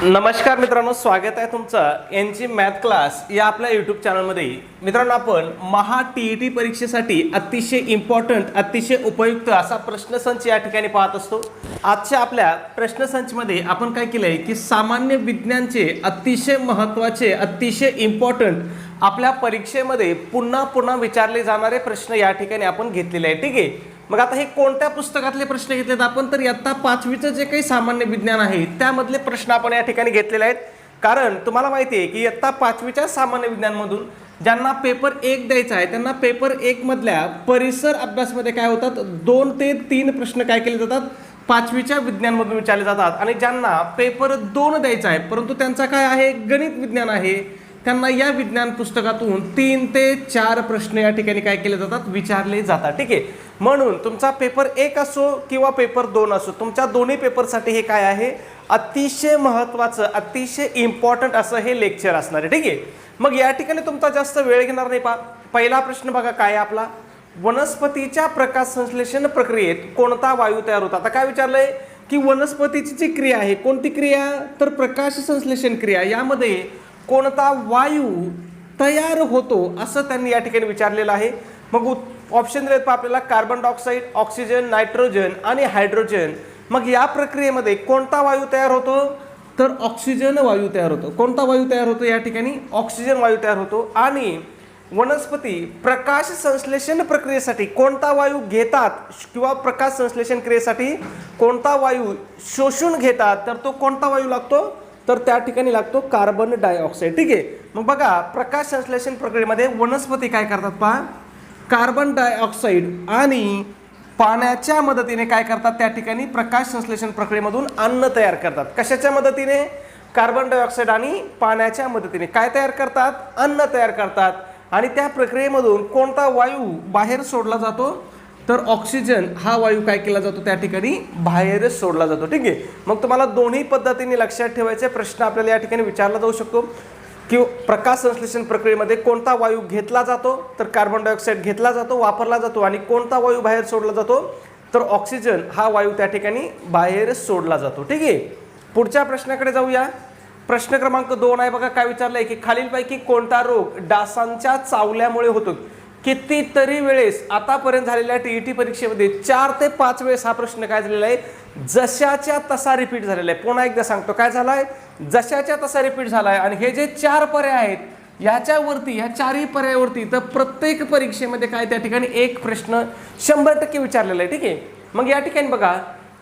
नमस्कार मित्रांनो, स्वागत आहे तुमचं एनजी मॅथ क्लास या आपल्या यूट्यूब चॅनलमध्ये. मित्रांनो, आपण महा टी परीक्षेसाठी अतिशय इम्पॉर्टंट, अतिशय उपयुक्त असा प्रश्नसंच या ठिकाणी पाहत असतो. आजच्या आपल्या प्रश्नसंचमध्ये आपण काय केलंय की सामान्य विज्ञानचे अतिशय महत्त्वाचे, अतिशय इम्पॉर्टंट आपल्या परीक्षेमध्ये पुन्हा पुन्हा विचारले जाणारे प्रश्न या ठिकाणी आपण घेतलेले आहे. ठीक आहे. मग आता हे कोणत्या पुस्तकातले प्रश्न घेतलेत आपण, तर इयत्ता 5वीचं जे काही सामान्य विज्ञान आहे त्यामधले प्रश्न आपण या ठिकाणी घेतलेले आहेत. कारण तुम्हाला माहिती आहे की इयत्ता 5वीच्या सामान्य विज्ञानमधून ज्यांना पेपर 1 द्यायचा आहे त्यांना पेपर 1 मधल्या परिसर अभ्यासमध्ये काय होतात, 2 ते 3 प्रश्न काय केले जातात, 5वीच्या विज्ञानमधून विचारले जातात. आणि ज्यांना पेपर 2 द्यायचा आहे परंतु त्यांचा काय आहे, गणित विज्ञान आहे, त्यांना या विज्ञान पुस्तकातून 3 ते 4 प्रश्न या ठिकाणी काय केले जातात, विचारले जातात. ठीक आहे. म्हणून तुमचा पेपर 1 असो किंवा पेपर 2 असो, तुमच्या दोन्ही पेपरसाठी हे काय आहे, अतिशय महत्त्वाचं, अतिशय इम्पॉर्टंट असं हे लेक्चर असणार आहे. ठीक आहे. मग या ठिकाणी तुमचा जास्त वेळ घेणार नाही. पहिला प्रश्न बघा काय आहे आपला, वनस्पतीच्या प्रकाश संश्लेषण प्रक्रियेत कोणता वायू तयार होतो. आता काय विचारलंय की वनस्पतीची जी क्रिया आहे, कोणती क्रिया, तर प्रकाश संश्लेषण क्रिया, यामध्ये कोणता वायू तयार होतो असं त्यांनी या ठिकाणी विचारलेलं आहे. मग ऑप्शन दिलेत आपल्याला, कार्बन डायऑक्साईड, ऑक्सिजन, नायट्रोजन आणि हायड्रोजन. मग या प्रक्रियेमध्ये कोणता वायू तयार होतो, तर ऑक्सिजन वायू तयार होतो. कोणता वायू तयार होतो, या ठिकाणी ऑक्सिजन वायू तयार होतो. आणि वनस्पती प्रकाश संश्लेषण प्रक्रियेसाठी कोणता वायू घेतात किंवा प्रकाश संश्लेषण क्रियेसाठी कोणता वायू शोषून घेतात, तर तो कोणता वायू लागतो, तर त्या ठिकाणी लागतो कार्बन डायऑक्साईड. ठीक आहे. मग बघा, प्रकाश संश्लेषण प्रक्रियेमध्ये वनस्पती काय करतात पहा, कार्बन डायऑक्साईड आणि पाण्याच्या मदतीने काय करतात, त्या ठिकाणी प्रकाश संश्लेषण प्रक्रियेमधून अन्न तयार करतात. कशाच्या मदतीने, कार्बन डायऑक्साईड आणि पाण्याच्या मदतीने काय तयार करतात, अन्न तयार करतात. आणि त्या प्रक्रियेमधून कोणता वायू बाहेर सोडला जातो, तर ऑक्सिजन हा वायू काय केला जातो, त्या ठिकाणी बाहेर सोडला जातो. ठीक आहे. मग तुम्हाला दोन्ही पद्धतीने लक्षात ठेवायचे प्रश्न आपल्याला या ठिकाणी विचारला जाऊ शकतो की प्रकाश संश्लेषण प्रक्रियेमध्ये कोणता वायू घेतला जातो, तर कार्बन डायऑक्साईड घेतला जातो, वापरला जातो. आणि कोणता वायू बाहेर सोडला जातो, तर ऑक्सिजन हा वायू त्या ठिकाणी बाहेर सोडला जातो. ठीक आहे. पुढच्या प्रश्नाकडे जाऊया. प्रश्न क्रमांक 2 आहे बघा, काय विचारलंय की खालीलपैकी कोणता रोग डासांच्या चावल्यामुळे होतो. कितीतरी वेळेस आतापर्यंत झालेल्या टीईटी परीक्षेमध्ये 4 ते 5 वेळेस हा प्रश्न काय झालेला आहे, जशाच्या तसा रिपीट झालेला आहे. पुन्हा एकदा सांगतो, काय झालाय, जशाच्या तसा रिपीट झालाय. आणि हे जे 4 पर्याय आहेत याच्यावरती, ह्या 4ही पर्यायावरती तर प्रत्येक परीक्षेमध्ये काय त्या ठिकाणी एक प्रश्न 100% विचारलेला आहे. ठीक आहे. मग या ठिकाणी बघा,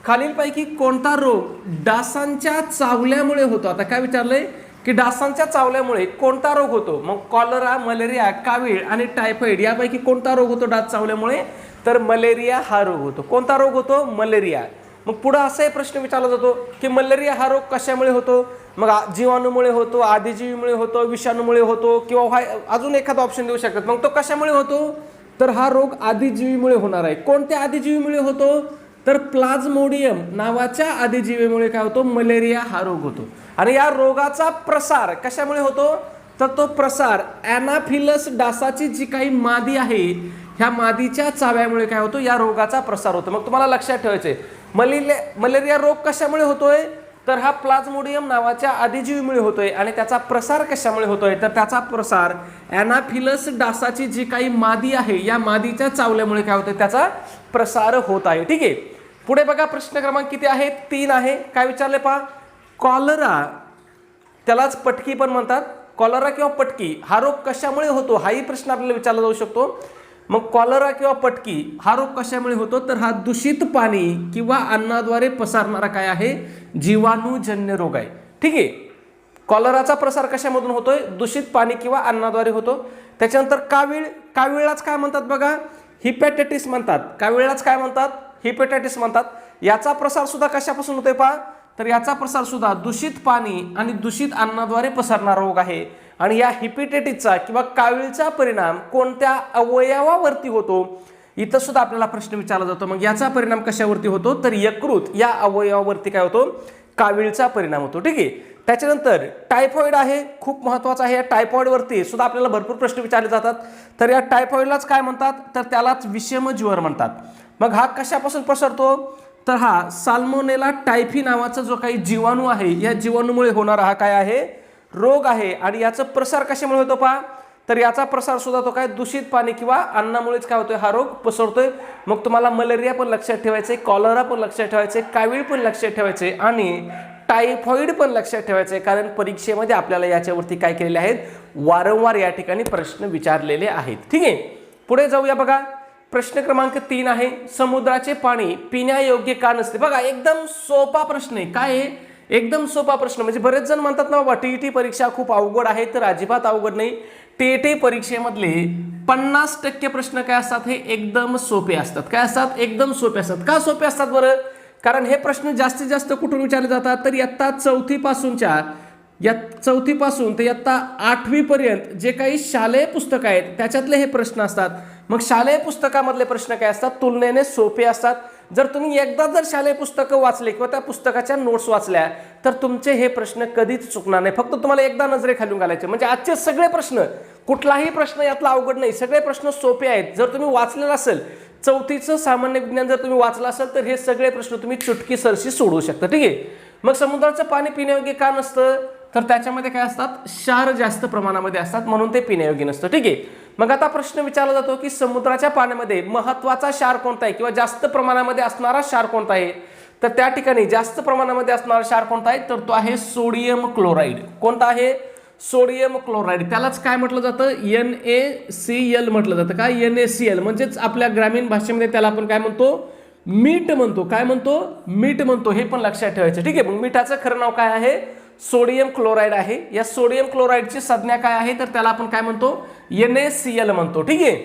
खालीलपैकी कोणता रोग डासांच्या चावल्यामुळे होतो. आता काय विचारलंय की डासांच्या चावल्यामुळे कोणता रोग होतो. मग कॉलरा, मलेरिया, कावीळ आणि टायफॉइड यापैकी कोणता रोग होतो डास चावल्यामुळे, तर मलेरिया हा रोग होतो. कोणता रोग होतो, मलेरिया. मग पुढे असाही प्रश्न विचारला जातो की मलेरिया हा रोग कशामुळे होतो. मग जीवाणूमुळे होतो, आदिजीवीमुळे होतो, विषाणूमुळे होतो, किंवा अजून एखादा ऑप्शन देऊ शकतात. मग तो कशामुळे होतो, तर हा रोग आदिजीवीमुळे होणार आहे. कोणत्या आदिजीवीमुळे होतो, तर प्लाझ्मोडियम नावाच्या आदिजीवीमुळे काय होतो, मलेरिया हा रोग होतो. आणि या रोगाचा प्रसार कशामुळे होतो, तर तो प्रसार ॲनाफिलस डासाची जी काही मादी आहे ह्या मादीच्या चाव्यामुळे काय होतो, या रोगाचा प्रसार होतो. मग तुम्हाला लक्षात ठेवायचे, मलेरिया रोग कशामुळे होतोय, तर हा प्लाझ्मोडियम नावाच्या आदिजीवीमुळे होतोय. आणि त्याचा प्रसार कशामुळे होतोय, तर त्याचा प्रसार ॲनाफिलस डासाची जी काही मादी आहे या मादीच्या चावल्यामुळे काय होतोय, त्याचा प्रसार होत आहे. ठीक आहे. पुढे बघा, प्रश्न क्रमांक किती आहे, 3 आहे. काय विचारले पहा, कॉलरा, त्यालाच पटकी पण म्हणतात, कॉलरा किंवा पटकी हा रोग कशामुळे होतो, हाही प्रश्न आपल्याला विचारला जाऊ शकतो. मग कॉलरा किंवा पटकी हा रोग कशामुळे होतो, तर हा दूषित पाणी किंवा अन्नाद्वारे पसरणारा काय आहे, जीवाणूजन्य रोग आहे. ठीक आहे. कॉलराचा प्रसार कशामधून होतोय, दूषित पाणी किंवा अन्नाद्वारे होतो. त्याच्यानंतर कावीळ, कावीळाच काय म्हणतात बघा, हिपॅटायटिस म्हणतात. कावीळाच काय म्हणतात, हिपॅटायटिस म्हणतात. याचा प्रसार सुद्धा कशापासून होतोय पहा, तर याचा प्रसार सुद्धा दूषित पाणी आणि दूषित अन्नाद्वारे पसरणारा रोग आहे. आणि या हिपॅटायटिसचा किंवा कावीळचा परिणाम कोणत्या अवयवावरती होतो, इथं सुद्धा आपल्याला प्रश्न विचारला जातो. मग याचा परिणाम कशावरती होतो, तर यकृत या अवयवावरती काय होतो, कावीळचा परिणाम होतो. ठीक आहे. त्याच्यानंतर टायफॉइड आहे, खूप महत्त्वाचा आहे. या टायफॉइडवरती सुद्धा आपल्याला भरपूर प्रश्न विचारले जातात. तर या टायफॉइडलाच काय म्हणतात, तर त्यालाच विषम ज्वर म्हणतात. मग हा कशापासून पसरतो, तर हा साल्मोनेला टायफी नावाचा जो काही जीवाणू आहे, या जीवाणूमुळे होणारा हा काय आहे, रोग आहे. आणि याचा प्रसार कशामुळे होतो पहा, तर याचा प्रसार सुद्धा तो काय दूषित पाणी किंवा अन्नामुळेच काय होतोय, हा रोग पसरतोय. मग तुम्हाला मलेरिया पण लक्षात ठेवायचे, कॉलरा पण लक्षात ठेवायचे, कावीळ पण लक्षात ठेवायचे आणि टायफॉइड पण लक्षात ठेवायचे, कारण परीक्षेमध्ये आपल्याला याच्यावरती काय केलेले आहेत, वारंवार या ठिकाणी प्रश्न विचारलेले आहेत. ठीक आहे, पुढे जाऊया बघा. प्रश्न क्रमांक 3 आहे, समुद्राचे पाणी पिण्यायोग्य का नसते. बघा एकदम सोपा प्रश्न आहे. काय आहे, एकदम सोपा प्रश्न. म्हणजे बरेच जण म्हणतात ना बाबा टीईटी परीक्षा खूप अवघड आहे, तर अजिबात अवघड नाही. टीईटी परीक्षेमधले 50% प्रश्न काय असतात, हे एकदम सोपे असतात. काय असतात, एकदम सोपे असतात. का सोपे असतात बरं, कारण हे प्रश्न जास्तीत जास्त कुठून विचारले जातात, तर इयत्ता 4थी पासून ते इयत्ता 8वी पर्यंत जे काही शालेय पुस्तक आहेत त्याच्यातले हे प्रश्न असतात. मग शालेय पुस्तकामधले प्रश्न काय असतात, तुलनेने सोपे असतात. जर तुम्ही एकदा जर शालेय पुस्तकं वाचले किंवा त्या पुस्तकाच्या नोट्स वाचल्या तर तुमचे हे प्रश्न कधीच चुकणार नाही. फक्त तुम्हाला एकदा नजरेखालून घालायचे. म्हणजे आजचे सगळे प्रश्न, कुठलाही प्रश्न यातला अवघड नाही, सगळे प्रश्न सोपे आहेत. जर तुम्ही वाचलेलं असेल, 4थीचं सामान्य विज्ञान जर तुम्ही वाचलं असेल तर हे सगळे प्रश्न तुम्ही चुटकी सरशी सोडवू शकता. ठीक आहे, मग समुद्राचं पाणी पिण्यायोग्य का नसतं, तर त्याच्यामध्ये काय असतात, क्षार जास्त प्रमाणामध्ये असतात, म्हणून ते पिण्यायोग्य नसतं. ठीक आहे, मग आता प्रश्न विचारला जातो की समुद्राच्या पाण्यामध्ये महत्त्वाचा क्षार कोणता आहे किंवा जास्त प्रमाणामध्ये असणारा क्षार कोणता आहे. तर त्या ठिकाणी जास्त प्रमाणामध्ये असणारा क्षार कोणता आहे, तर तो आहे सोडियम क्लोराईड. कोणता आहे, सोडियम क्लोराईड. त्यालाच काय म्हटलं जातं, NaCl म्हटलं जातं. काय, NaCl. म्हणजेच आपल्या ग्रामीण भाषेमध्ये त्याला आपण काय म्हणतो, मीठ म्हणतो. काय म्हणतो, मीठ म्हणतो. हे पण लक्षात ठेवायचं. ठीक आहे, मग मिठाचं खरं नाव काय आहे, सोडियम क्लोराईड आहे. या सोडियम क्लोराईडची संज्ञा काय आहे, तर त्याला आपण काय म्हणतो, NaCl म्हणतो. ठीक आहे,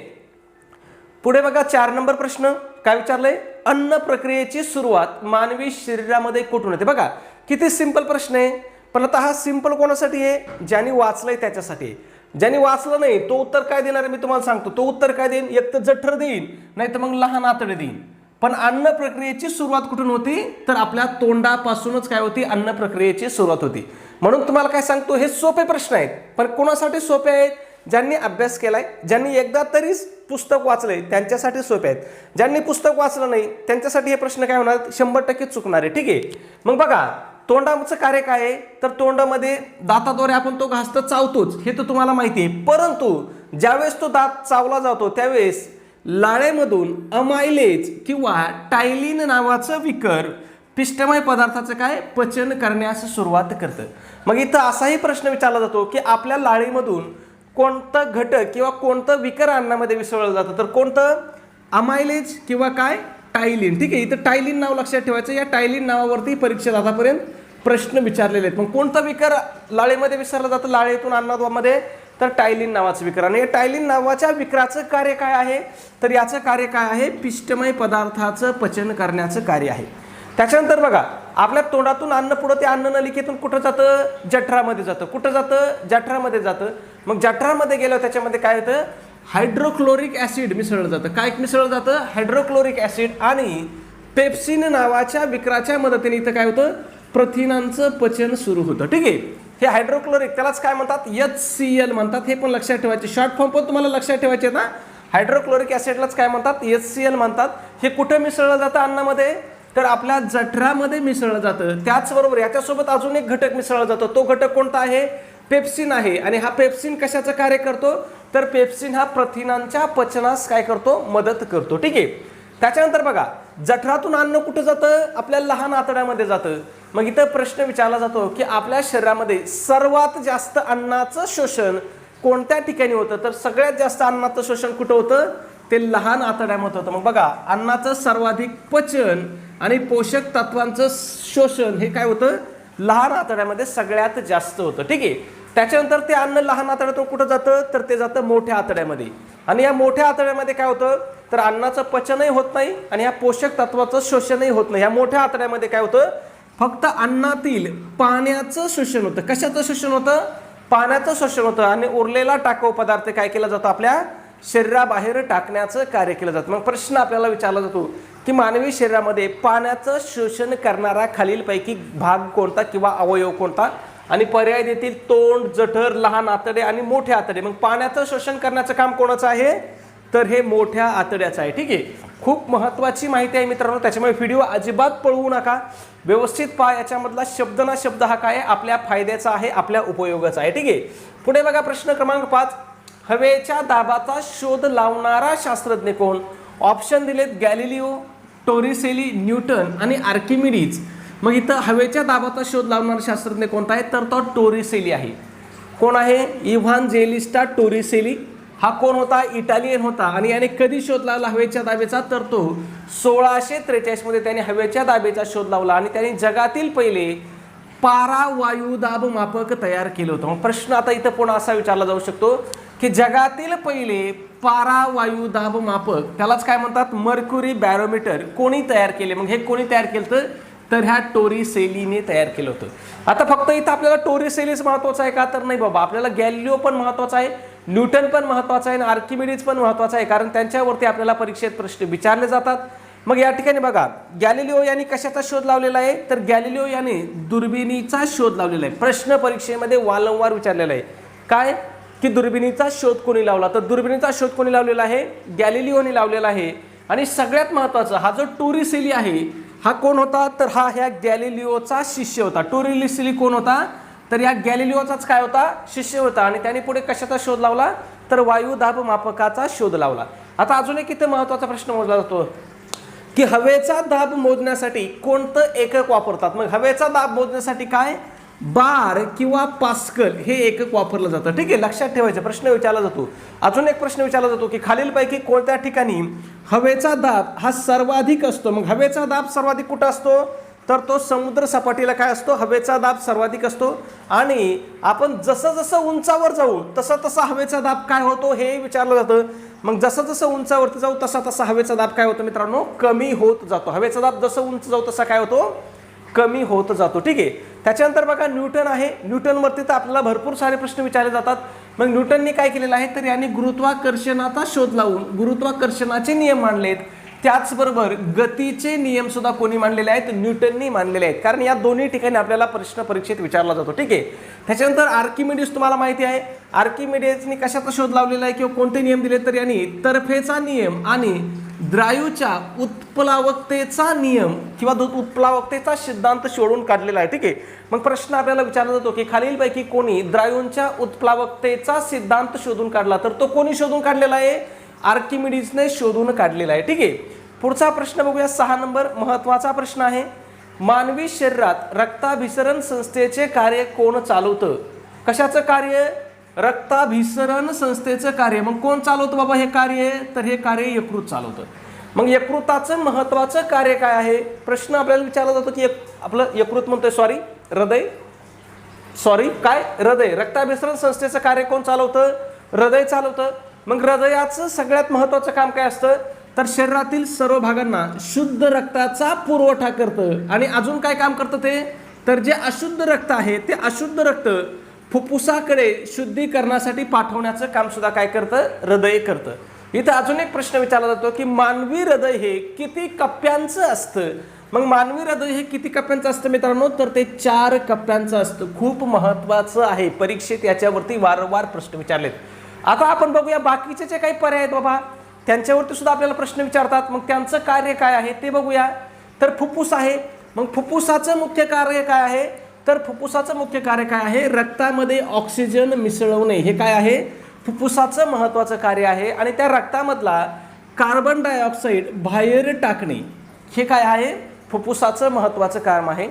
पुढे बघा 4 नंबर प्रश्न काय विचारलंय, अन्न प्रक्रियेची सुरुवात मानवी शरीरामध्ये कुठून होते. बघा किती सिंपल प्रश्न आहे, पण आता हा सिंपल कोणासाठी आहे, ज्यांनी वाचलंय त्याच्यासाठी आहे. ज्यांनी वाचलं नाही तो उत्तर काय देणार मी तुम्हाला सांगतो. तो उत्तर काय देईन, एक तर जठर देईन, नाही तर मग लहान आतडे देईन. पण अन्न प्रक्रियेची सुरुवात कुठून होती, तर आपल्या तोंडापासूनच काय होती, अन्न प्रक्रियेची सुरुवात होती. म्हणून तुम्हाला काय सांगतो, हे सोपे प्रश्न आहेत. पण कोणासाठी सोपे आहेत, ज्यांनी अभ्यास केलाय, ज्यांनी एकदा तरी पुस्तक वाचलंय त्यांच्यासाठी सोपे आहेत. ज्यांनी पुस्तक वाचलं नाही त्यांच्यासाठी हे प्रश्न काय होणार, 100% चुकणार आहे. ठीक आहे, मग बघा तोंडाचं कार्य काय आहे, तर तोंडामध्ये दाताद्वारे आपण तो घास तर चावतोच, हे तर तुम्हाला माहिती आहे. परंतु ज्यावेळेस तो दात चावला जातो त्यावेळेस लाळेमधून अमायलेज किंवा टायलिन नावाचं विकर पिष्टमय पदार्थाचं काय पचन करण्यास सुरुवात करतं. मग इथं असाही प्रश्न विचारला जातो की आपल्या लाळेमधून कोणतं घटक किंवा कोणतं विकर अन्नामध्ये मिसळलं जातं, तर कोणतं, अमायलेज किंवा काय, टायलिन. ठीक आहे, इथं टायलिन नाव लक्षात ठेवायचं. या टायलिन नावावरती परीक्षेत आतापर्यंत प्रश्न विचारलेले आहेत. मग कोणतं विकर लाळेमध्ये विसरलं जातं, लाळेतून अन्नामध्ये, तर टायलिन नावाचं विकर. आणि टायलिन नावाच्या विकराचं कार्य काय आहे, तर याचं कार्य काय आहे, पिष्टमय पदार्थाचं पचन करण्याचं कार्य आहे. त्याच्यानंतर बघा आपल्या तोंडातून अन्न पुढं ते अन्न नलिकेतून कुठं जातं, जठरामध्ये जातं. कुठं जातं, जठरामध्ये जातं. मग जठरामध्ये गेलं त्याच्यामध्ये काय होतं, हायड्रोक्लोरिक ऍसिड मिसळलं जातं. काय मिसळलं जातं, हायड्रोक्लोरिक ऍसिड. आणि पेप्सिन नावाच्या विकराच्या मदतीने इथं काय होतं, प्रथिनांचं पचन सुरू होतं. ठीक आहे, हे हायड्रोक्लोरिक त्यालाच काय म्हणतात, HCl म्हणतात. हे पण लक्षात ठेवायचे, शॉर्ट फॉर्म पण तुम्हाला लक्षात ठेवायचे ना. हायड्रोक्लोरिक ऍसिडलाच काय म्हणतात, HCl म्हणतात. हे कुठे मिसळलं जातं अन्नामध्ये, तर आपल्या जठरामध्ये मिसळलं जातं. त्याचबरोबर याच्यासोबत अजून एक घटक मिसळला जातो. तो घटक कोणता आहे, पेप्सिन आहे. आणि हा पेप्सिन कशाचं कार्य करतो, तर पेप्सिन हा प्रथिनांच्या पचनास काय करतो, मदत करतो. ठीक आहे, त्याच्यानंतर बघा जठरातून अन्न कुठं जातं, आपल्या लहान आतड्यामध्ये जातं. मग इथं प्रश्न विचारला जातो की आपल्या शरीरामध्ये सर्वात जास्त अन्नाचं शोषण कोणत्या ठिकाणी होतं, तर सगळ्यात जास्त अन्नाचं शोषण कुठं होतं, ते लहान आतड्यामध्ये होतं. मग बघा अन्नाचं सर्वाधिक पचन आणि पोषक तत्वांचं शोषण हे काय होतं, लहान आतड्यामध्ये सगळ्यात जास्त होतं. ठीक आहे, त्याच्यानंतर ते अन्न लहान आतड्यातून कुठं जातं, तर ते जातं मोठ्या आतड्यामध्ये. आणि या मोठ्या आतड्यामध्ये काय होतं, तर अन्नाचं पचनही होत नाही आणि या पोषक तत्वाचं शोषणही होत नाही. या मोठ्या आतड्यामध्ये काय होतं, फक्त अन्नातील पाण्याचं शोषण होतं. कशाचं शोषण होतं, पाण्याचं शोषण होतं. आणि उरलेला टाकाऊ पदार्थ काय केला जातो, आपल्या शरीराबाहेर टाकण्याचं कार्य केलं जातं. मग प्रश्न आपल्याला विचारला जातो की मानवी शरीरामध्ये पाण्याचं शोषण करणारा खालीलपैकी भाग कोणता किंवा अवयव कोणता, आणि पर्याय देतील तोंड, जठर, लहान आतडे आणि मोठे आतडे. मग पाण्याचं शोषण करण्याचं काम कोणाचं आहे, तर हे मोठ्या आतड्याचं आहे. ठीक आहे, खूप महत्त्वाची माहिती आहे मित्रांनो, त्याच्यामुळे व्हिडिओ अजिबात पळवू नका, व्यवस्थित पहा. याच्यामधला शब्द ना शब्द हा काय आपल्या फायद्याचा आहे, आपल्या उपयोगाचा आहे. ठीक आहे, पुढे बघा प्रश्न क्रमांक 5, हवेच्या दाबाचा शोध लावणारा शास्त्रज्ञ कोण? ऑप्शन दिलेत गॅलिलिओ, टोरिसेली, न्यूटन आणि आर्किमिडीज. मग इथं हवेच्या दाबाचा शोध लावणारा शास्त्रज्ञ कोणता आहे? तर तो टोरिसेली आहे. कोण आहे? इव्हांजेलिस्टा टोरिसेली. हा कोण होता? इटालियन होता. आणि याने कधी शोध लावला हवेच्या दाबेचा? तर तो 1643 मध्ये त्याने हवेच्या दाबेचा शोध लावला आणि त्याने जगातील पहिले पारावायुदाब मापक तयार केलं होतं. मग प्रश्न आता इथं पुन्हा असा विचारला जाऊ शकतो की जगातील पहिले पारावायुदाब मापक, त्यालाच काय म्हणतात? मर्क्युरी बॅरोमीटर, कोणी तयार केले? मग हे कोणी तयार केलं? तर ह्या टोरिसेलीने तयार केलं होतं. आता फक्त इथं आपल्याला टोरिसेलीच महत्वाचं आहे का? तर नाही बाबा, आपल्याला गॅलिलिओ पण महत्वाचा आहे, न्यूटन पण महत्वाचा आहे आणि आर्किमिडीज पण महत्वाचा आहे, कारण त्यांच्यावरती आपल्याला परीक्षेत प्रश्न विचारले जातात. मग या ठिकाणी बघा, गॅलिलिओ यांनी कशाचा शोध लावलेला आहे? तर गॅलिलिओ यांनी दुर्बिणीचा शोध लावलेला आहे. प्रश्न परीक्षेमध्ये वारंवार विचारलेला आहे काय की दुर्बिणीचा शोध कोणी लावला? तर दुर्बिणीचा शोध कोणी लावलेला आहे? गॅलिलिओने लावलेला आहे. आणि सगळ्यात महत्वाचं, हा जो टोरिसेली आहे हा कोण होता? तर हा ह्या गॅलिलिओचा शिष्य होता. टोरिसेली कोण होता? तर या गॅलिलिओचाच काय होता? शिष्य होता. आणि त्याने पुढे कशाचा शोध लावला? तर वायुदाब मापकाचा शोध लावला. आता अजून एक इथे महत्वाचा प्रश्न मोजला जातो की हवेचा दाब मोजण्यासाठी कोणतं एकक वापरतात? मग हवेचा दाब मोजण्यासाठी काय? बार किंवा पास्कल हे एकक वापरलं जातं. ठीक आहे, लक्षात ठेवायचं. प्रश्न विचारला जातो. अजून एक प्रश्न विचारला जातो की खालीलपैकी कोणत्या ठिकाणी हवेचा दाब हा सर्वाधिक असतो? मग हवेचा दाब सर्वाधिक कुठं असतो? तर तो समुद्र सपाटीला काय असतो? हवेचा दाब सर्वाधिक असतो. आणि आपण जसं जसं उंचावर जाऊ तसं तसा हवेचा दाब काय होतो हे विचारलं जातं. मग जसं जसं उंचावरती जाऊ तसा तसा हवेचा दाब काय होतो मित्रांनो? कमी होत जातो. हवेचा दाब जसं उंच जाऊ तसा काय होतो? कमी होत जातो. ठीक आहे, त्याच्यानंतर बघा न्यूटन आहे. न्यूटनवरती तर आपल्याला भरपूर सारे प्रश्न विचारले जातात. मग न्यूटनने काय केलेलं आहे? तर यांनी गुरुत्वाकर्षणाचा शोध लावून गुरुत्वाकर्षणाचे नियम मांडलेत. त्याचबरोबर गतीचे नियम सुद्धा कोणी मांडलेले आहेत? न्यूटननी मांडलेले आहेत, कारण या दोन्ही ठिकाणी आपल्याला प्रश्न परीक्षेत विचारला जातो. ठीक आहे, त्याच्यानंतर आर्किमिडीज तुम्हाला माहिती आहे. आर्किमिडीजने कशाचा शोध लावलेला आहे किंवा कोणते नियम दिले? तर यांनी तर्फेचा नियम आणि द्रायूच्या उत्प्लावकतेचा नियम किंवा उत्प्लावकतेचा सिद्धांत शोधून काढलेला आहे. ठीक आहे, मग प्रश्न आपल्याला विचारला जातो की खालीलपैकी कोणी द्रायूंच्या उत्प्लावकतेचा सिद्धांत शोधून काढला? तर तो कोणी शोधून काढलेला आहे? आर्किमिडीजने शोधून काढलेला आहे. ठीक आहे, पुढचा प्रश्न बघूया. 6 नंबर महत्वाचा प्रश्न आहे. मानवी शरीरात रक्ताभिसरण संस्थेचे कार्य कोण चालवतं? कशाचं कार्य? रक्ताभिसरण संस्थेचं कार्य. मग कोण चालवतं बाबा हे कार्य? तर हे कार्य यकृत चालवतं. मग यकृताचं महत्वाचं कार्य काय आहे? प्रश्न आपल्याला विचारला जातो की आपलं यकृत म्हणतोय, हृदय काय? हृदय. रक्ताभिसरण संस्थेचं कार्य कोण चालवतं? हृदय चालवतं. मग हृदयाचं सगळ्यात महत्वाचं काम काय असतं? तर शरीरातील सर्व भागांना शुद्ध रक्ताचा पुरवठा करतं. आणि अजून काय काम करतं ते? तर जे अशुद्ध रक्त आहे ते अशुद्ध रक्त फुफ्फुसाकडे शुद्धीकरणासाठी पाठवण्याचं काम सुद्धा काय करतं? हृदय करतं. इथं अजून एक प्रश्न विचारला जातो की मानवी हृदय हे किती कप्प्यांचं असतं? मग मानवी हृदय हे किती कप्प्यांचं असतं मित्रांनो? तर ते 4 कप्प्यांचं असतं. खूप महत्वाचं आहे, परीक्षेत याच्यावरती वारंवार प्रश्न विचारलेत. आता आपण बघूया बाकीचे जे काही पर्याय आहेत बाबा, त्यांच्यावरती सुद्धा आपल्याला प्रश्न विचारतात. मग त्यांचं कार्य काय आहे ते बघूया. तर फुफ्फुस आहे. मग फुफ्फुसाचं मुख्य कार्य काय आहे? तर फुफ्फुसाचं मुख्य कार्य काय आहे? रक्तामध्ये ऑक्सिजन मिसळवणे हे काय आहे? फुफ्फुसाचं महत्वाचं कार्य आहे. आणि त्या रक्तामधला कार्बन डायऑक्साईड बाहेर टाकणे हे काय आहे? फुफ्फुसाचं महत्वाचं काम आहे.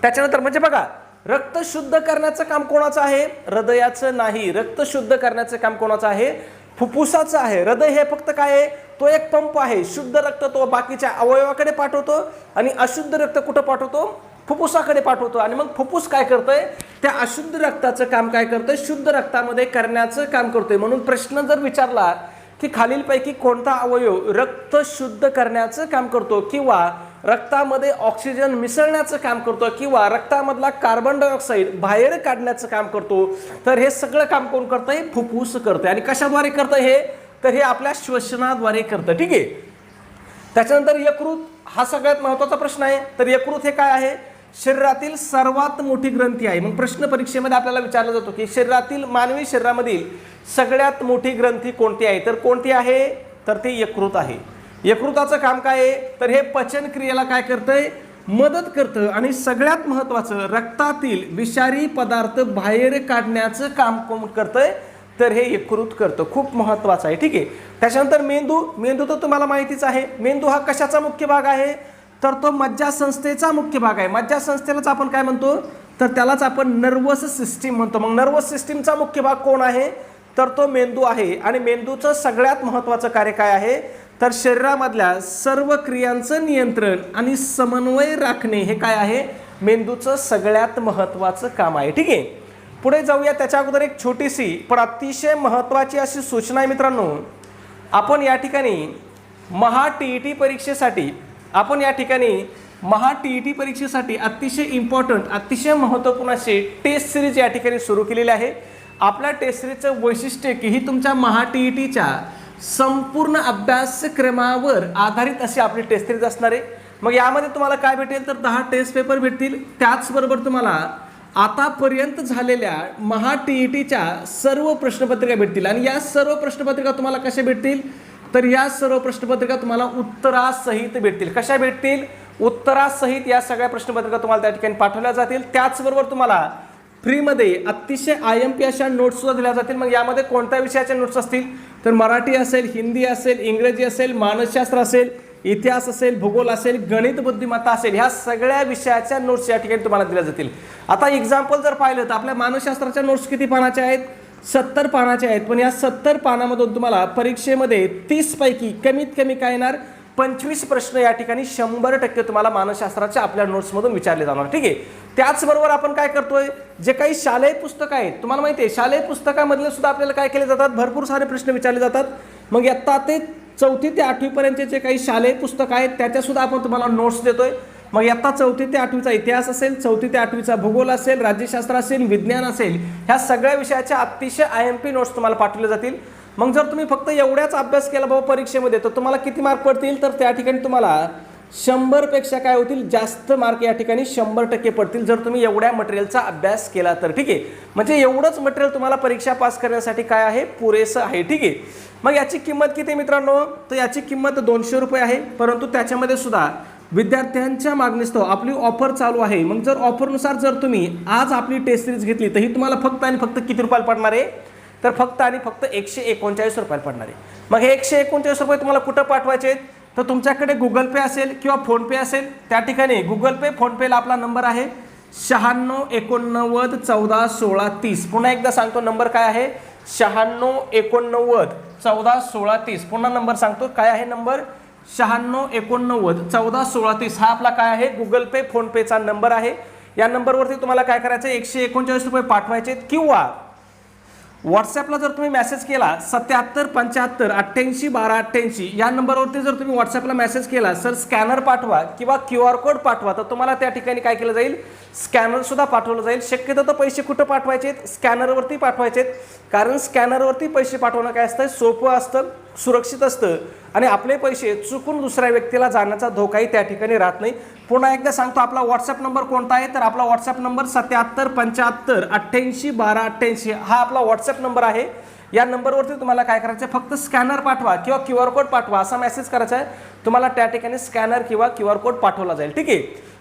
त्याच्यानंतर म्हणजे बघा, रक्त शुद्ध करण्याचं काम कोणाचं आहे? हृदयाचं नाही. रक्त शुद्ध करण्याचं काम कोणाचं आहे? फुफ्फुसाचं आहे. हृदय हे फक्त काय आहे? तो एक पंप आहे. शुद्ध रक्त तो बाकीच्या अवयवाकडे पाठवतो आणि अशुद्ध रक्त कुठं पाठवतो? फुफ्फुसाकडे पाठवतो. आणि मग फुफ्फुस काय करतोय? त्या अशुद्ध रक्ताचं काम काय करतोय? शुद्ध रक्तामध्ये करण्याचं काम करतोय. म्हणून प्रश्न जर विचारला की खालीलपैकी कोणता अवयव रक्त शुद्ध करण्याचं काम करतो किंवा रक्तामध्ये ऑक्सिजन मिसळण्याचं काम करतो किंवा रक्तामधला कार्बन डायऑक्साईड बाहेर काढण्याचं काम करतो, तर हे सगळं काम कोण करतंय? फुफ्फुस करतंय. आणि कशाद्वारे करतंय हे? तर हे आपल्या श्वसनाद्वारे करतं. ठीक आहे, त्याच्यानंतर यकृत हा सगळ्यात महत्वाचा प्रश्न आहे. तर यकृत हे काय आहे? शरीरातील सर्वात मोठी ग्रंथी आहे. मग प्रश्न परीक्षेमध्ये आपल्याला विचारला जातो की शरीरातील मानवी शरीरामधील सगळ्यात मोठी ग्रंथी कोणती आहे? तर कोणती आहे? तर ते यकृत आहे. यकृताचं काम काय आहे तर हे पचन क्रियेला काय करतंय मदत करतं आणि सगळ्यात महत्त्वाचं रक्तातील विषारी पदार्थ बाहेर काढण्याचं काम कोण करतंय तर हे यकृत करतं. खूप महत्त्वाचं आहे. ठीक आहे. त्याच्यानंतर मेंदू तर तुम्हाला माहितीच आहे. मेंदू हा कशाचा मुख्य भाग आहे तर तो मज्जासंस्थेचा मुख्य भाग आहे. मज्जासंस्थेलाच आपण काय म्हणतो तर त्यालाच आपण नर्वस सिस्टीम म्हणतो. मग नर्वस सिस्टीमचा मुख्य भाग कोण आहे तर तो मेंदू आहे. आणि मेंदूचं सगळ्यात महत्त्वाचं कार्य काय आहे तर शरीरामधल्या सर्व क्रियांचं नियंत्रण आणि समन्वय राखणे हे काय आहे मेंदूचं सगळ्यात महत्त्वाचं काम आहे. ठीक आहे. पुढे जाऊया. त्याच्या अगोदर एक छोटीशी पण अतिशय महत्त्वाची अशी सूचना आहे मित्रांनो. आपण या ठिकाणी महा टी परीक्षेसाठी अतिशय इम्पॉर्टंट अतिशय महत्त्वपूर्ण अशी टेस्ट सिरीज या ठिकाणी सुरू केलेली आहे. आपल्या टेस्ट सिरीजचं वैशिष्ट्य की ही तुमच्या महा टीईटीच्या संपूर्ण अभ्यासक्रमावर आधारित अशी आपली टेस्ट सिरीज असणार आहे. मग यामध्ये तुम्हाला काय भेटेल तर 10 टेस्ट पेपर भेटतील. त्याचबरोबर तुम्हाला आतापर्यंत झालेल्या महा टीईटीच्या सर्व प्रश्नपत्रिका भेटतील. आणि या सर्व प्रश्नपत्रिका तुम्हाला कशा भेटतील तर या सर्व प्रश्नपत्रिका तुम्हाला उत्तरासहित भेटतील. कशा भेटतील उत्तरासहित या सगळ्या प्रश्नपत्रिका तुम्हाला त्या ठिकाणी पाठवल्या जातील. त्याचबरोबर तुम्हाला फ्रीमध्ये अतिशय IMP अशा नोट्स सुद्धा दिल्या जातील. मग यामध्ये कोणत्या विषयाच्या नोट्स असतील तर मराठी असेल, हिंदी असेल, इंग्रजी असेल, मानसशास्त्र असेल, इतिहास असेल, भूगोल असेल, गणित बुद्धिमत्ता असेल, ह्या सगळ्या विषयाच्या नोट्स या ठिकाणी तुम्हाला दिल्या जातील. आता एक्झाम्पल जर पाहिलं तर आपल्या मानसशास्त्राच्या नोट्स किती पानाच्या आहेत 70 पानाच्या आहेत. पण या 70 पानामधून तुम्हाला परीक्षेमध्ये 30 पैकी कमीत कमी काय येणार 25 प्रश्न या ठिकाणी 100% तुम्हाला मानसशास्त्राच्या आपल्या नोट्समधून विचारले जाणार. ठीक आहे. त्याचबरोबर आपण काय करतोय जे काही शालेय पुस्तकं आहेत तुम्हाला माहिती आहे शालेय पुस्तकामधले सुद्धा आपल्याला काय केले जातात भरपूर सारे प्रश्न विचारले जातात. मग इयत्ता ते 4थी ते 8वी पर्यंतचे जे काही शालेय पुस्तकं आहेत त्याच्या सुद्धा आपण तुम्हाला नोट्स देतोय. मग इयत्ता 4थी ते 8वीचा इतिहास असेल, 4थी ते 8वीचा भूगोल असेल, राज्यशास्त्र असेल, विज्ञान असेल, ह्या सगळ्या विषयाच्या अतिशय IMP नोट्स तुम्हाला पाठवले जातील. मग जर तुम्ही फक्त एवढ्याच अभ्यास केला बाबा परीक्षेमध्ये तर तुम्हाला किती मार्क पडतील तर त्या ठिकाणी तुम्हाला 100 पेक्षा काय होतील जास्त मार्क या ठिकाणी 100% पडतील जर तुम्ही एवढ्या मटेरियलचा अभ्यास केला तर. ठीक आहे. म्हणजे एवढंच मटेरियल तुम्हाला परीक्षा पास करण्यासाठी काय आहे पुरेसं आहे. ठीक आहे. मग याची किंमत किती आहे मित्रांनो तर याची किंमत 200 रुपये आहे. परंतु त्याच्यामध्ये सुद्धा विद्यार्थ्यांच्या मागणीस्तव आपली ऑफर चालू आहे. मग जर ऑफरनुसार जर तुम्ही आज आपली टेस्ट सिरीज घेतली तर ही तुम्हाला फक्त आणि फक्त किती रुपयाला पडणार आहे तर फक्त आणि फक्त 139 रुपयाला पडणार आहे. मग हे 139 रुपये तुम्हाला कुठं पाठवायचे आहेत तर तुमच्याकडे गुगल पे असेल किंवा फोनपे असेल त्या ठिकाणी गुगल पे फोनपेला आपला नंबर आहे 96 89 14 16 30. पुन्हा एकदा सांगतो नंबर काय आहे 96 89 14 16 30. पुन्हा नंबर सांगतो काय आहे नंबर 96 89 14 16 30. हा आपला काय आहे गुगल पे फोनपेचा नंबर आहे. या नंबरवरती तुम्हाला काय करायचं 139 रुपये पाठवायचे किंवा व्हॉट्सॲपला जर तुम्ही मेसेज केला 77 75 88 12 88 या नंबरवरती जर तुम्ही व्हॉट्सॲपला मेसेज केला सर स्कॅनर पाठवा किंवा QR कोड पाठवा तर तुम्हाला त्या ठिकाणी काय केलं जाईल स्कॅनर सुद्धा पाठवलं जाईल. शक्यतो तर पैसे कुठं पाठवायचे स्कॅनरवरती पाठवायचे कारण स्कॅनरवरती पैसे पाठवणं काय असतं सोपं असतं सुरक्षित असतं आणि आपले पैसे चुकून दुसऱ्या व्यक्तीला जाण्याचा धोकाही त्या ठिकाणी राहत नाही. पुन्हा एकदा सांगतो आपला व्हॉट्सॲप नंबर कोणता आहे तर आपला व्हॉट्सॲप नंबर 77 75 88 12 88 हा आपला व्हॉट्सॲप नंबर आहे. या नंबरवरती तुम्हाला काय करायचं फक्त स्कॅनर पाठवा किंवा QR कोड पाठवा असा मेसेज करायचा आहे. तुम्हाला त्या ठिकाणी स्कॅनर किंवा QR कोड पाठवला जाईल. ठीक आहे.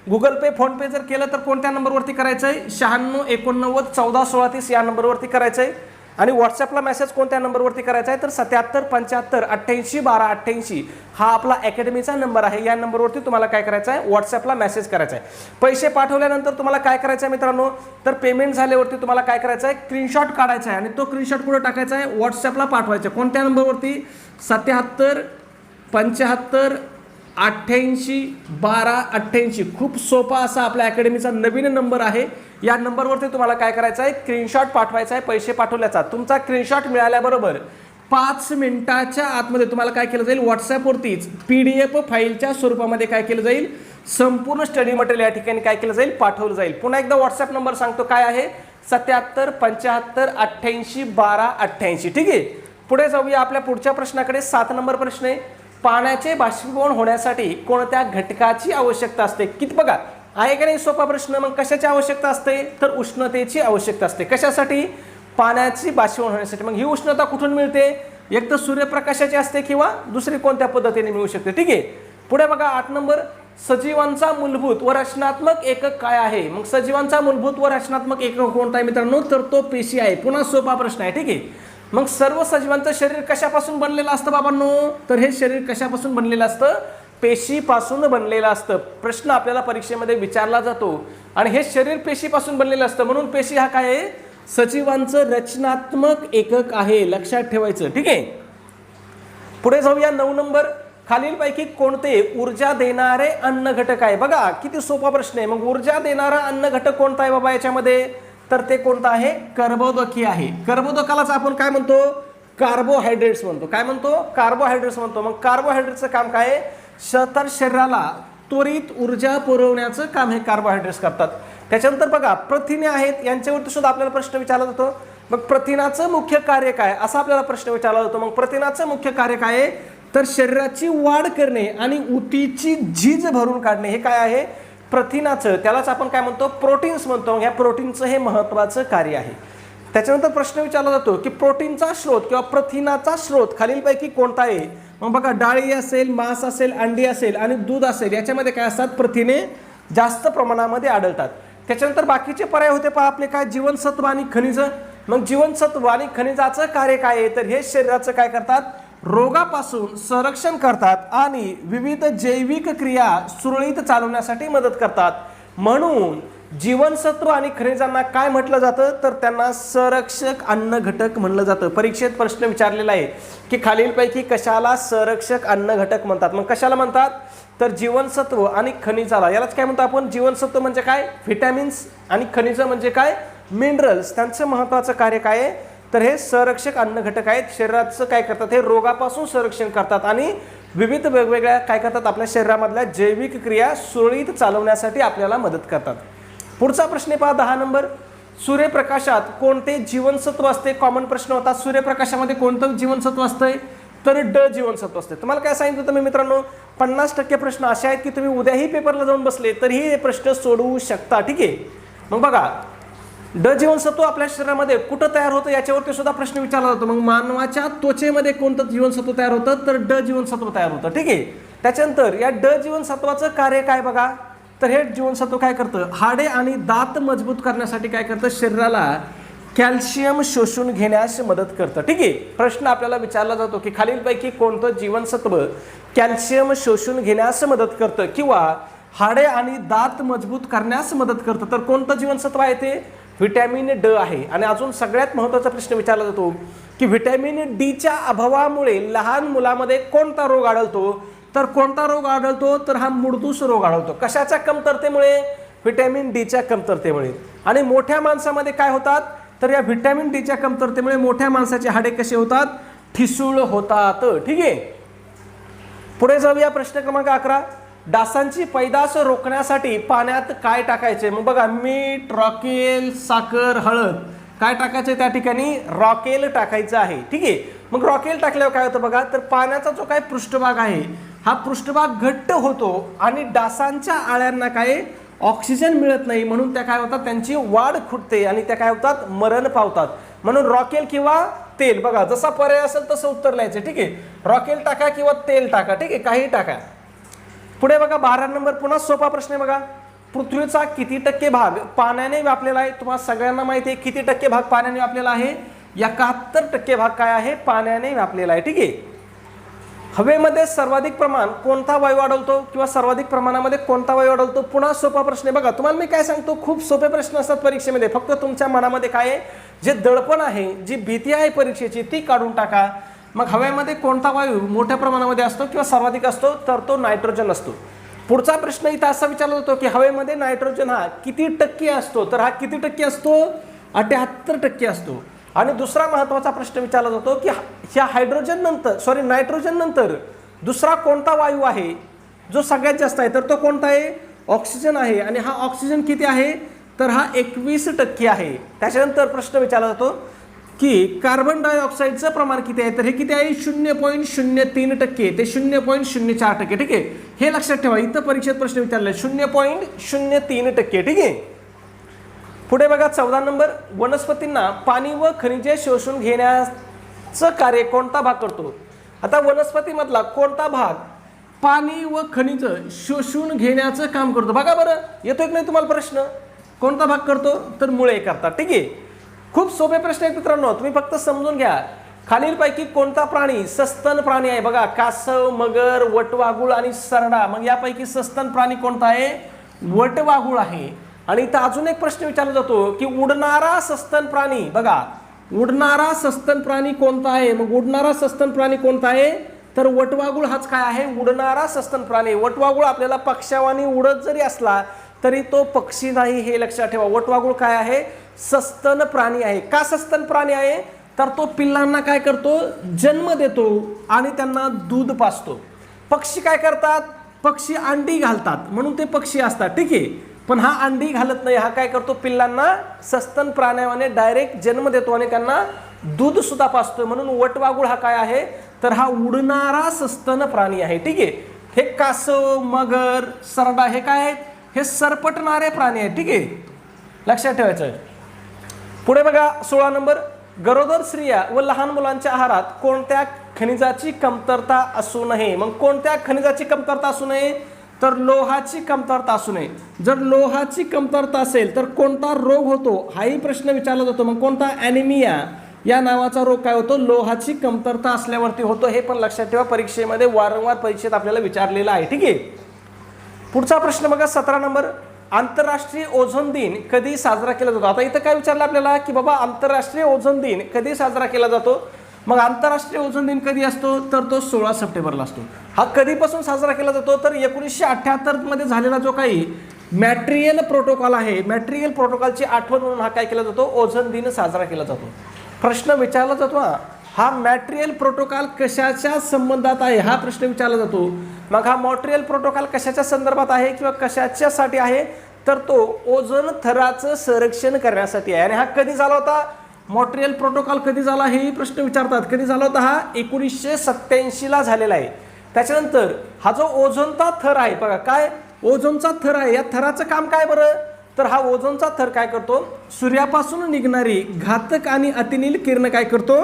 गुगल पे फोनपे जर केलं तर कोणत्या नंबरवरती करायचं आहे 96 89 14 16 30 या नंबरवरती करायचं आहे. आणि व्हॉट्सॲपला मेसेज कोणत्या नंबरवरती करायचा आहे तर 77 75 88 12 88 हा आपला अकॅडमीचा नंबर आहे. या नंबरवरती तुम्हाला काय करायचं आहे व्हॉट्सॲपला मेसेज करायचा आहे. पैसे पाठवल्यानंतर तुम्हाला काय करायचं आहे मित्रांनो तर पेमेंट झाल्यावरती तुम्हाला काय करायचं आहे स्क्रीनशॉट काढायचा आहे आणि तो स्क्रीनशॉट कुठं टाकायचा आहे व्हॉट्सॲपला पाठवायचा आहे. कोणत्या नंबरवरती 77 75 88 12 88 खूप सोपा असा आपल्या अकॅडमीचा नवीन नंबर आहे. या नंबरवरती तुम्हाला काय करायचं आहे स्क्रीनशॉट पाठवायचा आहे. पैसे पाठवल्याचा तुमचा स्क्रीनशॉट मिळाल्याबरोबर 5 मिनिटाच्या आतमध्ये तुम्हाला काय केलं जाईल व्हॉट्सॲपवरतीच PDF फाईलच्या स्वरूपामध्ये काय केलं जाईल संपूर्ण स्टडी मटेरियल या ठिकाणी काय केलं जाईल पाठवलं जाईल. पुन्हा एकदा व्हॉट्सॲप नंबर सांगतो काय आहे 77 75 88 12 88. ठीक आहे. पुढे जाऊया आपल्या पुढच्या प्रश्नाकडे. 7 नंबर प्रश्न आहे पाण्याचे बाष्पीभवन होण्यासाठी कोणत्या घटकाची आवश्यकता असते. किती बघा आहे का नाही सोपा प्रश्न. मग कशाची आवश्यकता असते तर उष्णतेची आवश्यकता असते. कशासाठी पाण्याची बाष्पीभवन होण्यासाठी. मग ही उष्णता कुठून मिळते एक तर सूर्यप्रकाशाची असते किंवा दुसरी कोणत्या पद्धतीने मिळू शकते. ठीक आहे. पुढे बघा 8 नंबर, सजीवांचा मूलभूत व रचनात्मक एकक काय आहे. मग सजीवांचा मूलभूत व रचनात्मक एकक कोणता आहे मित्रांनो, तर तो पेशी आहे. पुन्हा सोपा प्रश्न आहे. ठीक आहे. मग सर्व सजीवांचं शरीर कशापासून बनलेलं असतं बाबांनो, तर हे शरीर कशापासून बनलेलं असतं, पेशीपासून बनलेलं असतं. प्रश्न आपल्याला परीक्षेमध्ये विचारला जातो आणि हे शरीर पेशीपासून बनलेलं असतं, म्हणून पेशी हा काय आहे, सजीवांचं रचनात्मक एकक आहे, लक्षात ठेवायचं. ठीक आहे. पुढे जाऊया 9 नंबर, खालीलपैकी कोणते ऊर्जा देणारे अन्न घटक आहे. बघा किती सोपा प्रश्न आहे. मग ऊर्जा देणारा अन्न घटक कोणता आहे बाबा याच्यामध्ये, तर ते कोणतं आहे, कर्बोदकी आहे. कर्बोदकालाच आपण काय म्हणतो, कार्बोहायड्रेट्स म्हणतो. काय म्हणतो, कार्बोहायड्रेट्स म्हणतो. मग कार्बोहायड्रेटचं काम काय आहे, तर शरीराला त्वरित ऊर्जा पुरवण्याचं काम हे कार्बोहायड्रेट्स करतात. त्याच्यानंतर बघा प्रथिने आहेत, यांच्यावरती सुद्धा आपल्याला प्रश्न विचारला जातो. मग प्रथिनाचं मुख्य कार्य काय, असा आपल्याला प्रश्न विचारला जातो. मग प्रथिनाचं मुख्य कार्य काय आहे, तर शरीराची वाढ करणे आणि ऊतीची झीज भरून काढणे, हे काय आहे, प्रथिनाचं. त्यालाच आपण काय म्हणतो, प्रोटीन्स म्हणतो. ह्या प्रोटीनचं हे महत्त्वाचं कार्य आहे. त्याच्यानंतर प्रश्न विचारला जातो की प्रोटीनचा स्रोत किंवा प्रथिनाचा स्रोत खालीलपैकी कोणता आहे. मग बघा डाळी असेल, मांस असेल, अंडी असेल आणि दूध असेल, याच्यामध्ये काय असतात, प्रथिने जास्त प्रमाणामध्ये आढळतात. त्याच्यानंतर बाकीचे पर्याय होते पहा आपले, काय, जीवनसत्व आणि खनिज. मग जीवनसत्व आणि खनिजाचं कार्य काय आहे, तर हे शरीराचं काय करतात, रोगापासून संरक्षण करतात आणि विविध जैविक क्रिया सुरळीत चालवण्यासाठी मदत करतात. म्हणून जीवनसत्व आणि खनिजांना काय म्हटलं जातं, तर त्यांना संरक्षक अन्न घटक म्हणलं जातं. परीक्षेत प्रश्न विचारलेला आहे की खालीलपैकी कशाला संरक्षक अन्न घटक म्हणतात. मग कशाला म्हणतात, तर जीवनसत्व आणि खनिजाला. यालाच काय म्हणतो आपण, जीवनसत्व म्हणजे काय, व्हिटॅमिन्स, आणि खनिज म्हणजे काय, मिनरल्स. त्यांचं महत्त्वाचं कार्य काय आहे, तर हे संरक्षक अन्न घटक आहेत. शरीराचं काय करतात, हे रोगापासून संरक्षण करतात आणि विविध वेगवेगळ्या काय करतात, आपल्या शरीरामधल्या जैविक क्रिया सुरळीत चालवण्यासाठी आपल्याला मदत करतात. पुढचा प्रश्न पहा 10 नंबर, सूर्यप्रकाशात कोणते जीवनसत्व असते. कॉमन प्रश्न होता, सूर्यप्रकाशामध्ये कोणतं जीवनसत्व असतंय, तर ड जीवनसत्व असते. तुम्हाला काय सांगितलं तुम्ही मित्रांनो, 50% प्रश्न असे आहेत की तुम्ही उद्याही पेपरला जाऊन बसले तरीही हे प्रश्न सोडवू शकता. ठीक आहे. मग बघा ड जीवनसत्व आपल्या शरीरामध्ये कुठं तयार होतं याच्यावरती सुद्धा प्रश्न विचारला जातो. मग मानवाच्या त्वचेमध्ये कोणतं जीवनसत्व तयार होतं, तर ड जीवनसत्व तयार होतं. ठीक आहे. त्याच्यानंतर या ड जीवनसत्वाचं कार्य काय बघा, तर हे जीवनसत्व काय करतं, हाडे आणि दात मजबूत करण्यासाठी काय करतं, शरीराला कॅल्शियम शोषून घेण्यास मदत करतं. ठीक आहे. प्रश्न आपल्याला विचारला जातो की खालीलपैकी कोणतं जीवनसत्व कॅल्शियम शोषून घेण्यास मदत करतं किंवा हाडे आणि दात मजबूत करण्यास मदत करतं, तर कोणतं जीवनसत्व आहे ते, व्हिटॅमिन ड आहे. आणि अजून सगळ्यात महत्त्वाचा प्रश्न विचारला जातो की व्हिटॅमिन डीच्या अभावामुळे लहान मुलामध्ये कोणता रोग आढळतो, तर कोणता रोग आढळतो, तर हा मुळतूस रोग आढळतो. कशाच्या कमतरतेमुळे, व्हिटॅमिन डीच्या कमतरतेमुळे. आणि मोठ्या माणसामध्ये काय होतात, तर या व्हिटॅमिन डीच्या कमतरतेमुळे मोठ्या माणसाचे हाडे कसे होतात, ठिसूळ होतात. ठीक आहे. पुढे जाऊया प्रश्न क्रमांक 11, डासांची पैदास रोखण्यासाठी पाण्यात काय टाकायचे. मग बघा मीठ, रॉकेल, साखर, हळद, काय टाकायचं त्या ठिकाणी, रॉकेल टाकायचं आहे. ठीक आहे. मग रॉकेल टाकल्यावर काय होतं बघा, तर पाण्याचा जो काय पृष्ठभाग आहे हा पृष्ठभाग घट्ट होतो आणि डासांच्या आळ्यांना काय ऑक्सिजन मिळत नाही, म्हणून त्या काय होतात, त्यांची वाढ खुंटते आणि त्या काय होतात, मरण पावतात. म्हणून रॉकेल किंवा तेल, बघा जसा पर्याय असेल तसं उत्तर लिहायचं. ठीक आहे. रॉकेल टाका किंवा तेल टाका. ठीक आहे, काही टाका. पुढे बघा 12 नंबर, पुन्हा सोपा प्रश्न आहे बघा, पृथ्वीचा किती टक्के भाग पाण्याने व्यापलेला आहे. तुम्हाला सगळ्यांना माहिती आहे किती टक्के भाग पाण्याने व्यापलेला आहे, 71% भाग काय आहे, पाण्याने व्यापलेला आहे. ठीक आहे. हवेमध्ये सर्वाधिक प्रमाण कोणता वायू आढळतो किंवा सर्वाधिक प्रमाणामध्ये कोणता वायू आढळतो. पुन्हा सोपा प्रश्न आहे बघा. तुम्हाला मी काय सांगतो, खूप सोपे प्रश्न असतात परीक्षेमध्ये. फक्त तुमच्या मनामध्ये काय आहे, जे दडपण आहे, जी भीती आहे परीक्षेची, ती काढून टाका. मग हवेमध्ये कोणता वायू मोठ्या प्रमाणामध्ये असतो किंवा सर्वाधिक असतो, तर तो नायट्रोजन असतो. पुढचा प्रश्न इथं असा विचारला जातो की हवेमध्ये नायट्रोजन हा किती टक्के असतो, तर हा किती टक्के असतो, 78% असतो. आणि दुसरा महत्त्वाचा प्रश्न विचारला जातो की ह्या हायड्रोजन नंतर नायट्रोजन नंतर दुसरा कोणता वायू आहे जो सगळ्यात जास्त आहे, तर तो कोणता आहे, ऑक्सिजन आहे. आणि हा ऑक्सिजन किती आहे, तर हा 21% आहे. त्याच्यानंतर प्रश्न विचारला जातो की कार्बन डायऑक्साईडचं प्रमाण किती आहे, तर हे किती आहे, 0.03% ते 0.04%. ठीक आहे. हे लक्षात ठेवा, इथं परीक्षेत प्रश्न विचारले 0.03%. ठीक आहे. पुढे बघा 14 नंबर, वनस्पतींना पाणी व खनिजे शोषून घेण्यास चं कार्य कोणता भाग करतो? आता वनस्पतीमधला कोणता भाग पाणी व खनिज शोषून घेण्याचं काम करतो? बघा बरं, येतोय की नाही तुम्हाला प्रश्न? कोणता भाग करतो? तर मुळे करतात. ठीक आहे, खूप सोपे प्रश्न आहेत मित्रांनो, तुम्ही फक्त समजून घ्या. खालीलपैकी कोणता प्राणी सस्तन प्राणी आहे? बघा, कासव, मगर, वटवाघूळ आणि सरडा. मग यापैकी सस्तन प्राणी कोणता आहे? वटवाघूळ आहे. आणि इथं अजून एक प्रश्न विचारला जातो की उडणारा सस्तन प्राणी, बघा, उडणारा सस्तन प्राणी कोणता आहे? मग उडणारा सस्तन प्राणी कोणता आहे? तर वटवाघूळ हाच काय आहे? उडणारा सस्तन प्राणी. वटवाघूळ आपल्याला पक्ष्यावानी उडत जरी असला तरी तो पक्षी नाही, हे लक्षात ठेवा. वटवाघूळ काय आहे? सस्तन प्राणी आहे. का सस्तन प्राणी आहे? तर तो पिल्लांना काय करतो? जन्म देतो आणि त्यांना दूध पाजतो. पक्षी काय करतात? पक्षी अंडी घालतात, म्हणून ते पक्षी असतात. ठीक आहे, पण हा अंडी घालत नाही. हा काय करतो? पिल्लांना सस्तन प्राण्याने डायरेक्ट जन्म देतो आणि त्यांना दूध सुद्धा पाजतो. म्हणून वटवाघूळ हा काय आहे? तर हा उडणारा सस्तन प्राणी आहे. ठीक आहे, हे कासव, मगर, सरडा हे काय आहेत? हे सरपटणारे प्राणी आहेत. ठीक आहे, लक्षात ठेवायचं. पुढे बघा 16 नंबर, गरोदर स्त्रिया व लहान मुलांच्या आहारात कोणत्या खनिजाची कमतरता असू नये? मग कोणत्या खनिजाची कमतरता असू नये? तर लोहाची कमतरता असू नये. जर लोहाची कमतरता असेल तर कोणता रोग होतो? हाही प्रश्न विचारला जातो. मग कोणता? ॲनिमिया या नावाचा रोग काय होतो? लोहाची कमतरता असल्यावरती होतो. हे पण लक्षात ठेवा, परीक्षेमध्ये वारंवार परीक्षेत आपल्याला विचारलेलं आहे. ठीक आहे, पुढचा प्रश्न बघा 17 नंबर, आंतरराष्ट्रीय ओझोन दिन कधी साजरा केला जातो? आता इथं काय विचारलं आपल्याला की बाबा आंतरराष्ट्रीय ओझोन दिन कधी साजरा केला जातो? मग आंतरराष्ट्रीय ओझोन दिन कधी असतो? तर तो 16 सप्टेंबरला असतो. हा कधीपासून साजरा केला जातो? तर 1978 मध्ये झालेला जो काही मॅट्रियल प्रोटोकॉल आहे, मॅट्रियल प्रोटोकॉलची आठवण म्हणून हा काय केला जातो? ओझोन दिन साजरा केला जातो. प्रश्न विचारला जातो, हा मॅट्रियल प्रोटोकॉल कशाच्या संबंधात आहे? हा प्रश्न विचारला जातो. मग हा मॉन्ट्रियल प्रोटोकॉल कशाच्या संदर्भात आहे किंवा कशाच्यासाठी आहे? तर तो ओझोन थराचं संरक्षण करण्यासाठी आहे. आणि हा कधी झाला होता? मॉन्ट्रियल प्रोटोकॉल कधी झाला हेही प्रश्न विचारतात. कधी झाला होता? हा 1987 ला झालेला आहे. त्याच्यानंतर हा जो ओझोनचा थर आहे, बघा काय ओझोनचा थर आहे, या थराचं काम काय बरं? तर हा ओझोनचा थर काय करतो? सूर्यापासून निघणारी घातक आणि अतिनील किरण काय करतो?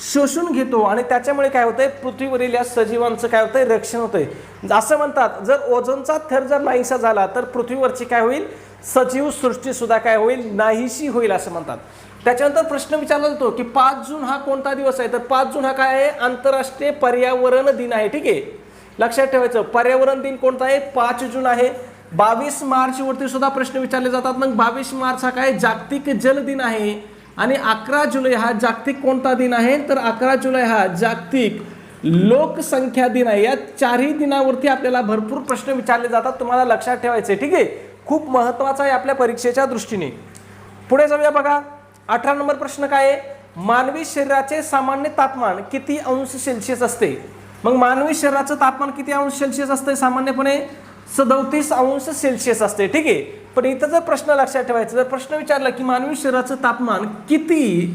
शोषून घेतो. आणि त्याच्यामुळे काय होतंय? पृथ्वीवरील या सजीवांचं काय होतंय? रक्षण होतंय. असं म्हणतात, जर ओझोनचा थर जर नाहीसा झाला तर पृथ्वीवरची काय होईल? सजीव सृष्टी सुद्धा काय होईल? नाहीशी होईल असं म्हणतात. त्याच्यानंतर प्रश्न विचारला जातो की 5 जून हा कोणता दिवस आहे? तर 5 जून हा काय आहे? आंतरराष्ट्रीय पर्यावरण दिन आहे. ठीक आहे, लक्षात ठेवायचं, पर्यावरण दिन कोणता आहे? 5 जून आहे. 22 मार्च वरती सुद्धा प्रश्न विचारले जातात. मग 22 मार्च हा काय? जागतिक जल दिन आहे. आणि 11 जुलै हा जागतिक कोणता दिन आहे? तर 11 जुलै हा जागतिक लोकसंख्या दिन आहे. या चारही दिनावरती आपल्याला भरपूर प्रश्न विचारले जातात, तुम्हाला लक्षात ठेवायचे. ठीक आहे, खूप महत्त्वाचा आहे आपल्या परीक्षेच्या दृष्टीने. पुढे जाऊया बघा, 18 नंबर प्रश्न काय आहे? मानवी शरीराचे सामान्य तापमान किती अंश सेल्सिअस असते? मग मानवी शरीराचं तापमान किती अंश सेल्सिअस असते? सामान्यपणे 37 अंश सेल्सिअस असते. ठीक आहे, पण इथं जर प्रश्न लक्षात ठेवायचा, जर प्रश्न विचारला की मानवी शरीराचं तापमान किती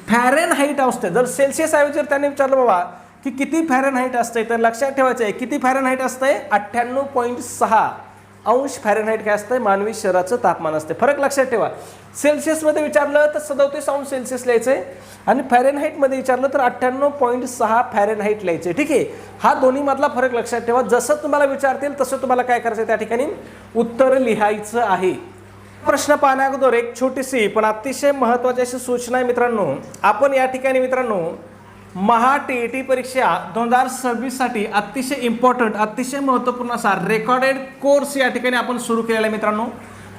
फॅरेनहाइट असते, जर सेल्सिअस ऐवजी जर त्याने विचारलं बाबा की किती फॅरेनहाइट असते, तर लक्षात ठेवायचं आहे किती फॅरेनहाइट असतंय? 98.6 अंश फॅरेनहाइट काय असतंय? मानवी शरीराचं तापमान असते. फरक लक्षात ठेवा, सेल्सिअसमध्ये विचारलं तर 37 अंश सेल्सिअस लिहायचंय आणि फॅरेनहाइटमध्ये विचारलं तर 98.6 फॅरेनहाइट लिहायचे. ठीक आहे, हा दोन्ही मधला फरक लक्षात ठेवा. जसं तुम्हाला विचारतील तसं तुम्हाला काय करायचं? त्या ठिकाणी उत्तर लिहायचं आहे. प्रश्न पाहण्याअगोदर एक छोटीशी पण अतिशय महत्त्वाची अशी सूचना आहे मित्रांनो. आपण या ठिकाणी मित्रांनो महा TET परीक्षा 2026 साठी अतिशय इम्पॉर्टंट, अतिशय महत्त्वपूर्ण असा रेकॉर्डेड कोर्स या ठिकाणी आपण सुरू केलेला आहे मित्रांनो.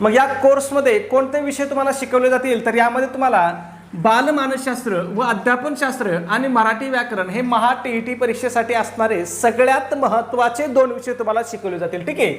मग या कोर्समध्ये कोणते विषय तुम्हाला शिकवले जातील? तर यामध्ये तुम्हाला बालमानसशास्त्र व अध्यापनशास्त्र आणि मराठी व्याकरण हे महा TET परीक्षेसाठी असणारे सगळ्यात महत्त्वाचे 2 विषय तुम्हाला शिकवले जातील. ठीक आहे,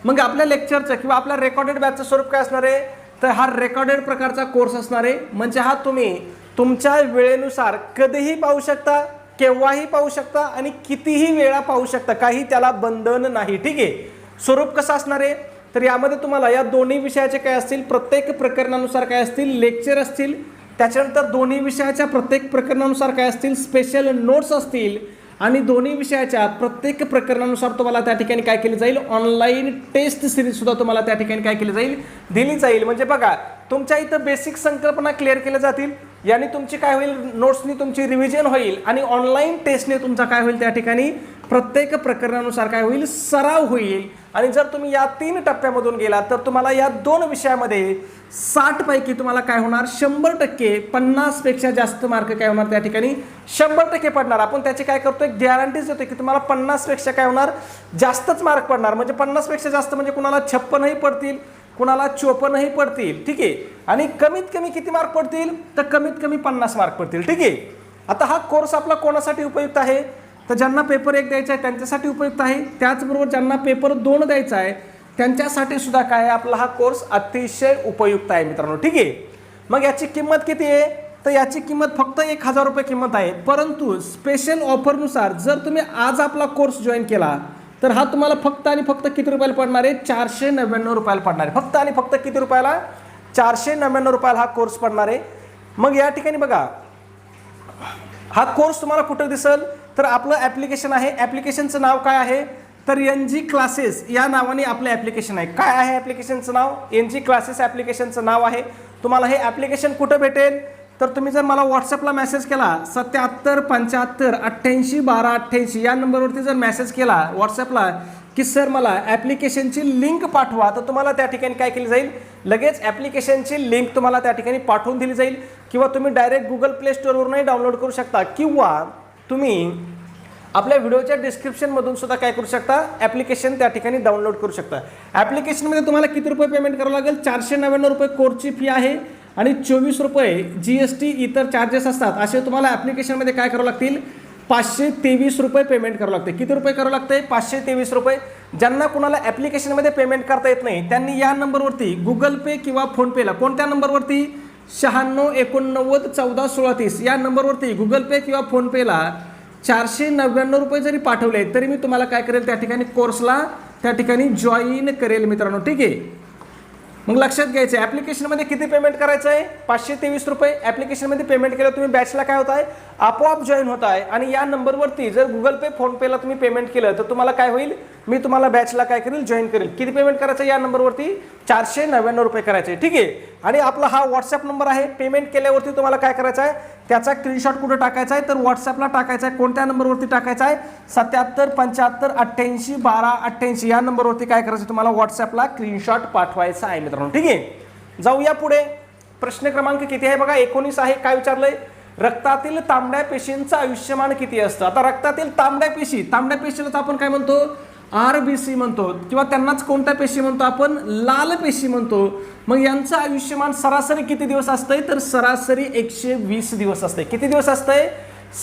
मग आपल्या लेक्चरचं किंवा आपल्या रेकॉर्डेड बॅचचं स्वरूप काय असणार आहे? तर हा रेकॉर्डेड प्रकारचा कोर्स असणार आहे. म्हणजे हा तुम्ही तुमच्या वेळेनुसार कधीही पाहू शकता, केव्हाही पाहू शकता आणि कितीही वेळा पाहू शकता, काही त्याला बंधन नाही. ठीक आहे, स्वरूप कसं असणार आहे? तर यामध्ये तुम्हाला या दोन्ही विषयाचे काय असतील? प्रत्येक प्रकरणानुसार काय असतील? लेक्चर असतील. त्याच्यानंतर दोन्ही विषयाच्या प्रत्येक प्रकरणानुसार काय असतील? स्पेशल नोट्स असतील. आणि दोन्ही विषयाच्या प्रत्येक प्रकरणानुसार तुम्हाला त्या ठिकाणी काय केली जाईल? ऑनलाईन टेस्ट सिरीज सुद्धा तुम्हाला त्या ठिकाणी काय केली जाईल? दिली जाईल. म्हणजे बघा, तुमच्या इथं बेसिक संकल्पना क्लिअर केल्या जातील, याने तुमची काय होईल, नोट्सनी तुमची रिव्हिजन होईल आणि ऑनलाईन टेस्टने तुमचा काय होईल त्या ठिकाणी प्रत्येक प्रकरणानुसार काय होईल, सराव होईल. आणि जर तुम्ही या 3 टप्प्यामधून गेलात तर तुम्हाला या 2 विषयामध्ये 60 पैकी तुम्हाला काय होणार, 100% 50 पेक्षा जास्त मार्क काय होणार त्या ठिकाणी 100% पडणार. आपण त्याची काय करतोय, गॅरंटीज देतोय की तुम्हाला 50 पेक्षा काय होणार, जास्तच मार्क पडणार. म्हणजे 50 पेक्षा जास्त म्हणजे कुणाला 56ही पडतील, कुणाला 54ही पडतील. ठीक आहे. आणि कमीत कमी किती मार्क पडतील, तर कमीत कमी 50 मार्क पडतील. ठीक आहे. आता हा कोर्स आपला कोणासाठी उपयुक्त आहे, तर ज्यांना पेपर 1 द्यायचा आहे त्यांच्यासाठी उपयुक्त आहे. त्याचबरोबर ज्यांना पेपर 2 द्यायचा आहे त्यांच्यासाठी सुद्धा काय आहे, आपला हा कोर्स अतिशय उपयुक्त आहे मित्रांनो. ठीक आहे. मग याची किंमत किती आहे, तर याची किंमत फक्त 1000 रुपये किंमत आहे. परंतु स्पेशल ऑफरनुसार जर तुम्ही आज आपला कोर्स जॉईन केला तर हा तुम्हाला फक्त आणि फक्त किती रुपयाला पडणार आहे, 499 रुपयाला पडणार आहे. फक्त आणि फक्त किती रुपयाला, 499 रुपयाला हा कोर्स पडणार आहे. मग या ठिकाणी बघा, हा कोर्स तुम्हाला कुठं दिसेल, तर आपलं ॲप्लिकेशन आहे. ॲप्लिकेशनचं नाव काय आहे, तर NG क्लासेस या नावाने आपलं ॲप्लिकेशन आहे. काय आहे ॲप्लिकेशनचं नाव, NG क्लासेस ॲप्लिकेशनचं नाव आहे. तुम्हाला हे ॲप्लिकेशन कुठं भेटेल, तर तुम्ही जर मला व्हॉट्सअपला मेसेज केला 77 75 88 12 88 या नंबरवरती जर मेसेज केला व्हॉट्सअपला की सर मला ॲप्लिकेशनची लिंक पाठवा, तर तुम्हाला त्या ठिकाणी काय केली जाईल, लगेच ॲप्लिकेशनची लिंक तुम्हाला त्या ठिकाणी पाठवून दिली जाईल. किंवा तुम्ही डायरेक्ट गुगल प्ले स्टोअरवरूनही डाउनलोड करू शकता, किंवा तुम्ही आपल्या व्हिडिओच्या डिस्क्रिप्शनमधून सुद्धा काय करू शकता, ॲप्लिकेशन त्या ठिकाणी डाउनलोड करू शकता. ॲप्लिकेशनमध्ये तुम्हाला किती रुपये पेमेंट करावं लागेल, 499 रुपये कोर्सची फी आहे आणि 24 रुपये GST इतर चार्जेस असतात. असे तुम्हाला ॲप्लिकेशनमध्ये काय करावं लागतील, 523 रुपये पेमेंट करावं लागते. किती रुपये करावं लागते, 523 रुपये. ज्यांना कुणाला ॲप्लिकेशनमध्ये पेमेंट करता येत नाही त्यांनी या नंबरवरती गुगल पे किंवा फोनपेला, कोणत्या नंबरवरती, 96 89 14 16 30 या नंबरवरती गुगल पे किंवा फोनपेला 499 रुपये जरी पाठवले तरी मी तुम्हाला काय करेल, त्या ठिकाणी कोर्सला त्या ठिकाणी जॉईन करेल मित्रांनो. ठीक आहे. मग लक्षात घ्यायचं आहे, ॲप्लिकेशनमध्ये किती पेमेंट करायचं आहे, 523 रुपये. ॲप्लिकेशनमध्ये पेमेंट केलं तुम्ही बॅचला काय होत आहे, आपोआप जॉईन होत आहे. आणि या नंबरवरती जर गुगल पे फोनपेला तुम्ही पेमेंट केलं तर तुम्हाला काय होईल, मी तुम्हाला बॅचला काय करेल, जॉईन करेल. किती पेमेंट करायचं, या नंबरवरती 499 रुपये करायचे. ठीक आहे. आणि आपला हा व्हॉट्सअप नंबर आहे. पेमेंट केल्यावरती तुम्हाला काय करायचं आहे, त्याचा स्क्रीनशॉट कुठं टाकायचा आहे, तर व्हॉट्सअपला टाकायचा आहे. कोणत्या नंबरवरती टाकायचा आहे, 77 75 88 12 88 या नंबरवरती काय करायचं, तुम्हाला व्हॉट्सअपला स्क्रीनशॉट पाठवायचा आहे मित्रांनो. ठीक आहे. जाऊया पुढे. प्रश्न क्रमांक किती आहे बघा, 19 आहे. काय विचारलंय, रक्तातील तांबड्या पेशींचं आयुष्यमान किती असतं. आता रक्तातील तांबड्या पेशीला आपण काय म्हणतो, RBC म्हणतो, किंवा त्यांनाच कोणत्या पेशी म्हणतो आपण, लाल पेशी म्हणतो. मग यांचं आयुष्यमान सरासरी किती दिवस असतंय, तर सरासरी 120 दिवस असते. किती दिवस असतंय,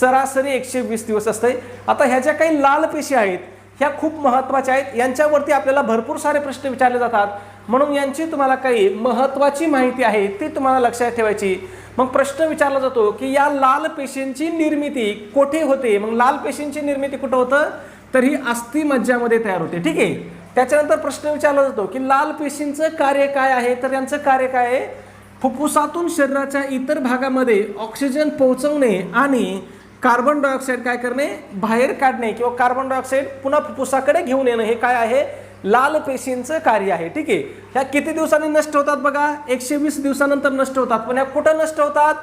सरासरी 120 दिवस असतंय. आता ह्या ज्या काही लाल पेशी आहेत ह्या खूप महत्त्वाच्या आहेत. यांच्यावरती आपल्याला भरपूर सारे प्रश्न विचारले जातात, म्हणून यांची तुम्हाला काही महत्त्वाची माहिती आहे ती तुम्हाला लक्षात ठेवायची. मग प्रश्न विचारला जातो की या लाल पेशींची निर्मिती कोठे होते. मग लाल पेशींची निर्मिती कुठं होतं, तर ही अस्थिमज्जामध्ये तयार होते. ठीक आहे. त्याच्यानंतर प्रश्न विचारला जातो की लाल पेशींचं कार्य काय आहे, तर यांचं कार्य काय आहे, फुफ्फुसातून शरीराच्या इतर भागामध्ये ऑक्सिजन पोहोचवणे आणि कार्बन डायऑक्साईड काय करणे, बाहेर काढणे, किंवा कार्बन डायऑक्साईड पुन्हा फुफ्फुसाकडे घेऊन येणं, हे काय आहे, लाल पेशींचं कार्य आहे. ठीक आहे. ह्या किती दिवसांनी नष्ट होतात बघा, 120 दिवसानंतर नष्ट होतात. पण ह्या कुठं नष्ट होतात,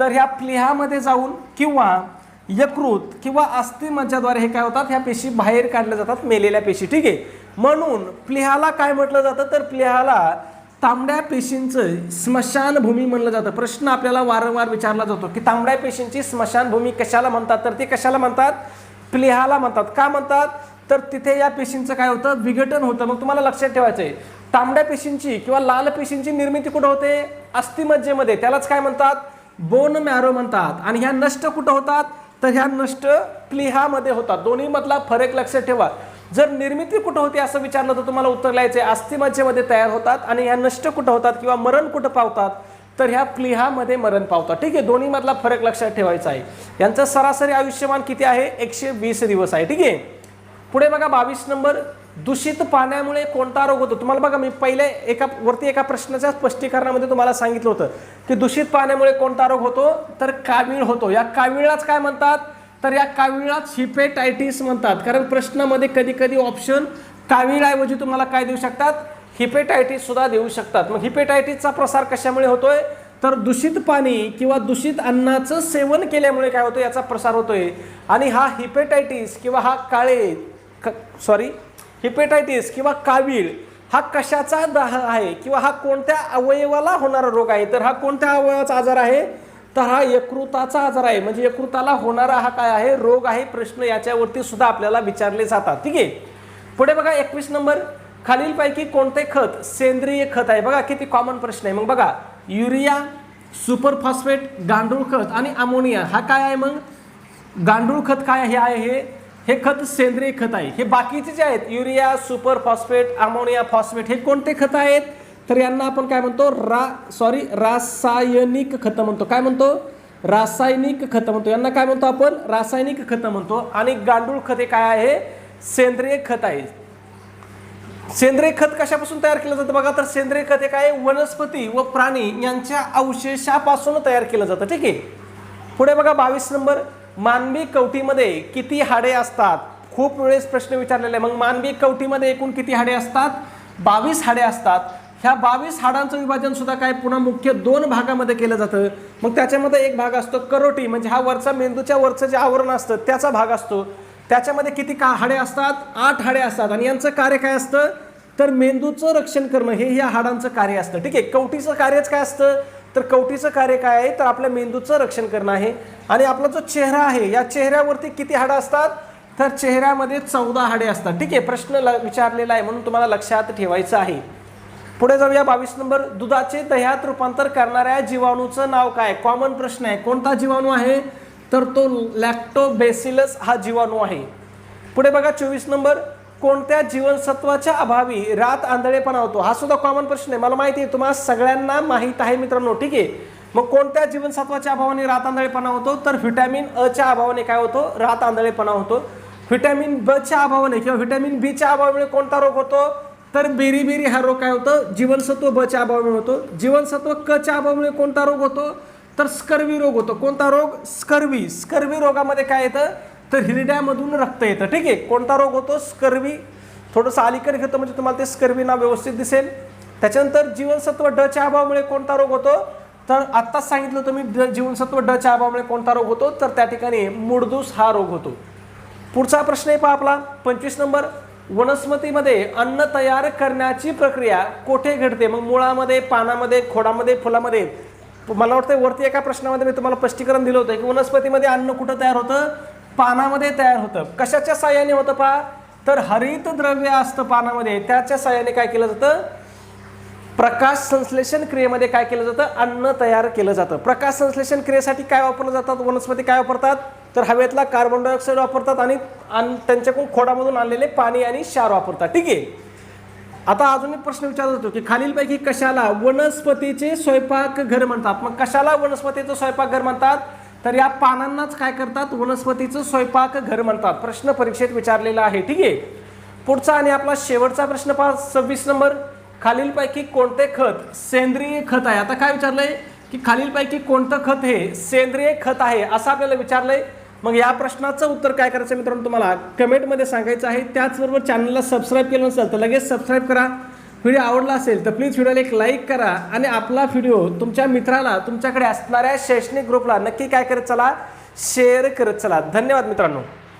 तर ह्या प्लीहामध्ये जाऊन किंवा यकृत किंवा अस्थिमज्जाद्वारे हे काय होतात, ह्या पेशी बाहेर काढल्या जातात, मेलेल्या पेशी. ठीक आहे. म्हणून प्लीहाला काय म्हटलं जातं, तर प्लीहाला तांबड्या पेशींचं स्मशानभूमी म्हणलं जातं. प्रश्न आपल्याला वारंवार विचारला जातो की तांबड्या पेशींची स्मशानभूमी कशाला म्हणतात, तर ते कशाला म्हणतात, प्लीहाला म्हणतात. का म्हणतात, तर तिथे या पेशींचं काय होतं, विघटन होतं. मग तुम्हाला लक्षात ठेवायचं आहे, तांबड्या पेशींची किंवा लाल पेशींची निर्मिती कुठं होते, अस्थिमज्जेमध्ये. त्यालाच काय म्हणतात, बोन मॅरो म्हणतात. आणि ह्या नष्ट कुठं होतात, तर ह्या नष्ट प्लीहामध्ये होतात. दोन्ही मधला फरक लक्षात ठेवा. जर निर्मिती कुठं होते असं विचारलं तर तुम्हाला उत्तर लिहायचं आहे, अस्थिमज्जेमध्ये तयार होतात. आणि ह्या नष्ट कुठं होतात किंवा मरण कुठं पावतात, तर ह्या प्लीहामध्ये मरण पावतात. ठीक आहे. दोन्ही मधला फरक लक्षात ठेवायचा आहे. यांचं सरासरी आयुष्यमान किती आहे, 120 दिवस आहे. ठीक आहे. पुढे बघा 22 नंबर, दूषित पाण्यामुळे कोणता रोग होतो. तुम्हाला बघा मी पहिले एका प्रश्नाच्या स्पष्टीकरणामध्ये तुम्हाला सांगितलं होतं की दूषित पाण्यामुळे कोणता रोग होतो, तर कावीळ होतो. या कावीळाच काय म्हणतात, तर या कावीळाच हिपेटायटिस म्हणतात. कारण प्रश्नामध्ये कधी कधी ऑप्शन कावीळाऐवजी तुम्हाला काय देऊ शकतात, हिपेटायटिस सुद्धा देऊ शकतात. मग हिपेटायटिसचा प्रसार कशामुळे होतोय, तर दूषित पाणी किंवा दूषित अन्नाचं सेवन केल्यामुळे काय होतं, याचा प्रसार होतोय. आणि हा हिपेटायटिस किंवा हा हिपेटायटिस किंवा कावीळ हा कशाचा आहे किंवा हा कोणत्या अवयवाला होणारा रोग आहे, तर हा कोणत्या अवयवाचा आजार आहे, तर हा यकृताचा आजार आहे. म्हणजे यकृताला होणारा हा काय आहे, रोग आहे. प्रश्न याच्यावरती सुद्धा आपल्याला विचारले जातात. ठीक आहे. पुढे बघा 21 नंबर, खालीलपैकी कोणते खत सेंद्रिय खत आहे. बघा किती कॉमन प्रश्न आहे. मग बघा युरिया, सुपर फॉस्फेट, गांडूळ खत आणि अमोनिया हा काय आहे. मग गांडूळ खत काय आहे, हे खत सेंद्रिय खत आहे. हे बाकीचे जे आहेत urea, super phosphate, ammonia phosphate हे कोणते खत आहेत, तर यांना आपण काय म्हणतो, रासायनिक खत म्हणतो. काय म्हणतो, रासायनिक खत म्हणतो. यांना काय म्हणतो आपण, रासायनिक खत म्हणतो. आणि गांडूळ खत हे काय आहे, सेंद्रिय खत आहे. सेंद्रिय खत कशापासून तयार केलं जातं बघा, तर सेंद्रिय खत हे काय, वनस्पती व प्राणी यांच्या अवशेषापासून तयार केलं जातं. ठीक आहे. पुढे बघा 22 नंबर, मानवी कवटीमध्ये किती हाडे असतात. खूप वेळेस प्रश्न विचारलेला आहे. मग मानवी कवटीमध्ये एकूण किती हाडे असतात, 22 हाडे असतात. ह्या 22 हाडांचं विभाजन सुद्धा काय पुन्हा मुख्य 2 भागामध्ये केलं जातं. मग त्याच्यामध्ये एक भाग असतो करोटी, म्हणजे हा वरचा मेंदूच्या वरचं जे आवरण असतं त्याचा भाग असतो. त्याच्यामध्ये किती हाडे असतात, 8 हाडे असतात. आणि यांचं कार्य काय असतं, तर मेंदूचं रक्षण करणं हे या हाडांचं कार्य असतं. ठीक आहे. कवटीचं कार्यच काय असतं, तर कवटीचं कार्य काय आहे, तर आपल्या मेंदूचं रक्षण करणं आहे. आणि आपला जो चेहरा आहे, या चेहऱ्यावरती किती हाडं असतात, तर चेहऱ्यामध्ये 14 हाडे असतात. ठीक आहे. प्रश्न विचारलेला आहे म्हणून तुम्हाला लक्षात ठेवायचं आहे. पुढे जाऊया 22 नंबर, दुधाचे दह्यात रूपांतर करणाऱ्या जीवाणूचं नाव काय. कॉमन प्रश्न आहे. कोणता जीवाणू आहे, तर तो लॅक्टोबॅसिलस हा जीवाणू आहे. पुढे बघा 24 नंबर, कोणत्या जीवनसत्वाच्या अभावी रात आंधळेपणा होतो. हा सुद्धा कॉमन प्रश्न आहे. मला माहिती आहे तुम्हाला सगळ्यांना माहीत आहे मित्रांनो. ठीक आहे. मग कोणत्या जीवनसत्वाच्या अभावाने रात आंधळेपणा होतो, तर व्हिटॅमिन अ च्या अभावाने काय होतो, रात आंधळेपणा होतो. व्हिटॅमिन ब च्या अभावाने किंवा व्हिटॅमिन बी च्या अभावामुळे कोणता रोग होतो, तर बेरीबेरी हा रोग काय होतो, जीवनसत्व ब च्या अभावामुळे होतो. जीवनसत्व क च्या अभावामुळे कोणता रोग होतो, तर स्कर्वी रोग होतो. कोणता रोग, स्कर्वी. स्कर्वी रोगामध्ये काय येतं, तर हिरड्यामधून रक्त येतं. ठीक आहे. कोणता रोग होतो, स्कर्वी. थोडंसं अलीकडे घेतो म्हणजे तुम्हाला ते स्कर्वी नाव व्यवस्थित दिसेल. त्याच्यानंतर जीवनसत्व ड च्या अभावामुळे कोणता रोग होतो, तर आत्ताच सांगितलं तुम्ही जीवनसत्व ड च्या अभावामुळे कोणता रोग होतो, तर त्या ठिकाणी मूळदूस हा रोग होतो. पुढचा प्रश्न आहे पहा आपला 25 नंबर, वनस्पतीमध्ये अन्न तयार करण्याची प्रक्रिया कोठे घडते. मग मुळामध्ये, पानामध्ये, खोडामध्ये, फुलामध्ये. मला वाटतं वरती एका प्रश्नामध्ये मी तुम्हाला स्पष्टीकरण दिलं होतं की वनस्पतीमध्ये अन्न कुठं तयार होतं, पानामध्ये तयार होतं. कशाच्या साहाय्याने होतं पहा, तर हरित द्रव्य असतं पानामध्ये, त्याच्या साहाय्याने काय केलं जातं, प्रकाश संश्लेषण क्रियेमध्ये काय केलं जातं, अन्न तयार केलं जातं. प्रकाश संश्लेषण क्रियेसाठी काय वापरलं जातात, वनस्पती काय वापरतात, तर हवेतला कार्बन डायऑक्साईड वापरतात आणि त्यांच्याकडून खोडामधून आणलेले पाणी आणि क्षार वापरतात. ठीक आहे. आता अजून एक प्रश्न विचारत होतो की खालीलपैकी कशाला वनस्पतीचे स्वयंपाकघर म्हणतात. मग कशाला वनस्पतीचं स्वयंपाकघर म्हणतात, तर या पानांनाच काय करतात, वनस्पतीचं स्वयंपाकघर म्हणतात. प्रश्न परीक्षेत विचारलेला आहे. ठीक आहे. पुढचा आणि आपला शेवटचा प्रश्न पहा 26 नंबर, खालीलपैकी कोणते खत सेंद्रिय खत आहे. आता काय विचारलंय की खालीलपैकी कोणतं खत हे सेंद्रिय खत आहे असं आपल्याला विचारलंय. मग या प्रश्नाचं उत्तर काय करायचं मित्रांनो तुम्हाला कमेंटमध्ये सांगायचं आहे. त्याचबरोबर चॅनलला सबस्क्राईब केलं नसेल तर लगेच सबस्क्राईब करा. व्हिडिओ आवडला असेल तर प्लीज व्हिडिओला एक लाईक करा आणि आपला व्हिडिओ तुमच्या मित्राला, तुमच्याकडे असणाऱ्या शैक्षणिक ग्रुपला नक्की काय करत चला, शेअर करत चला. धन्यवाद मित्रांनो.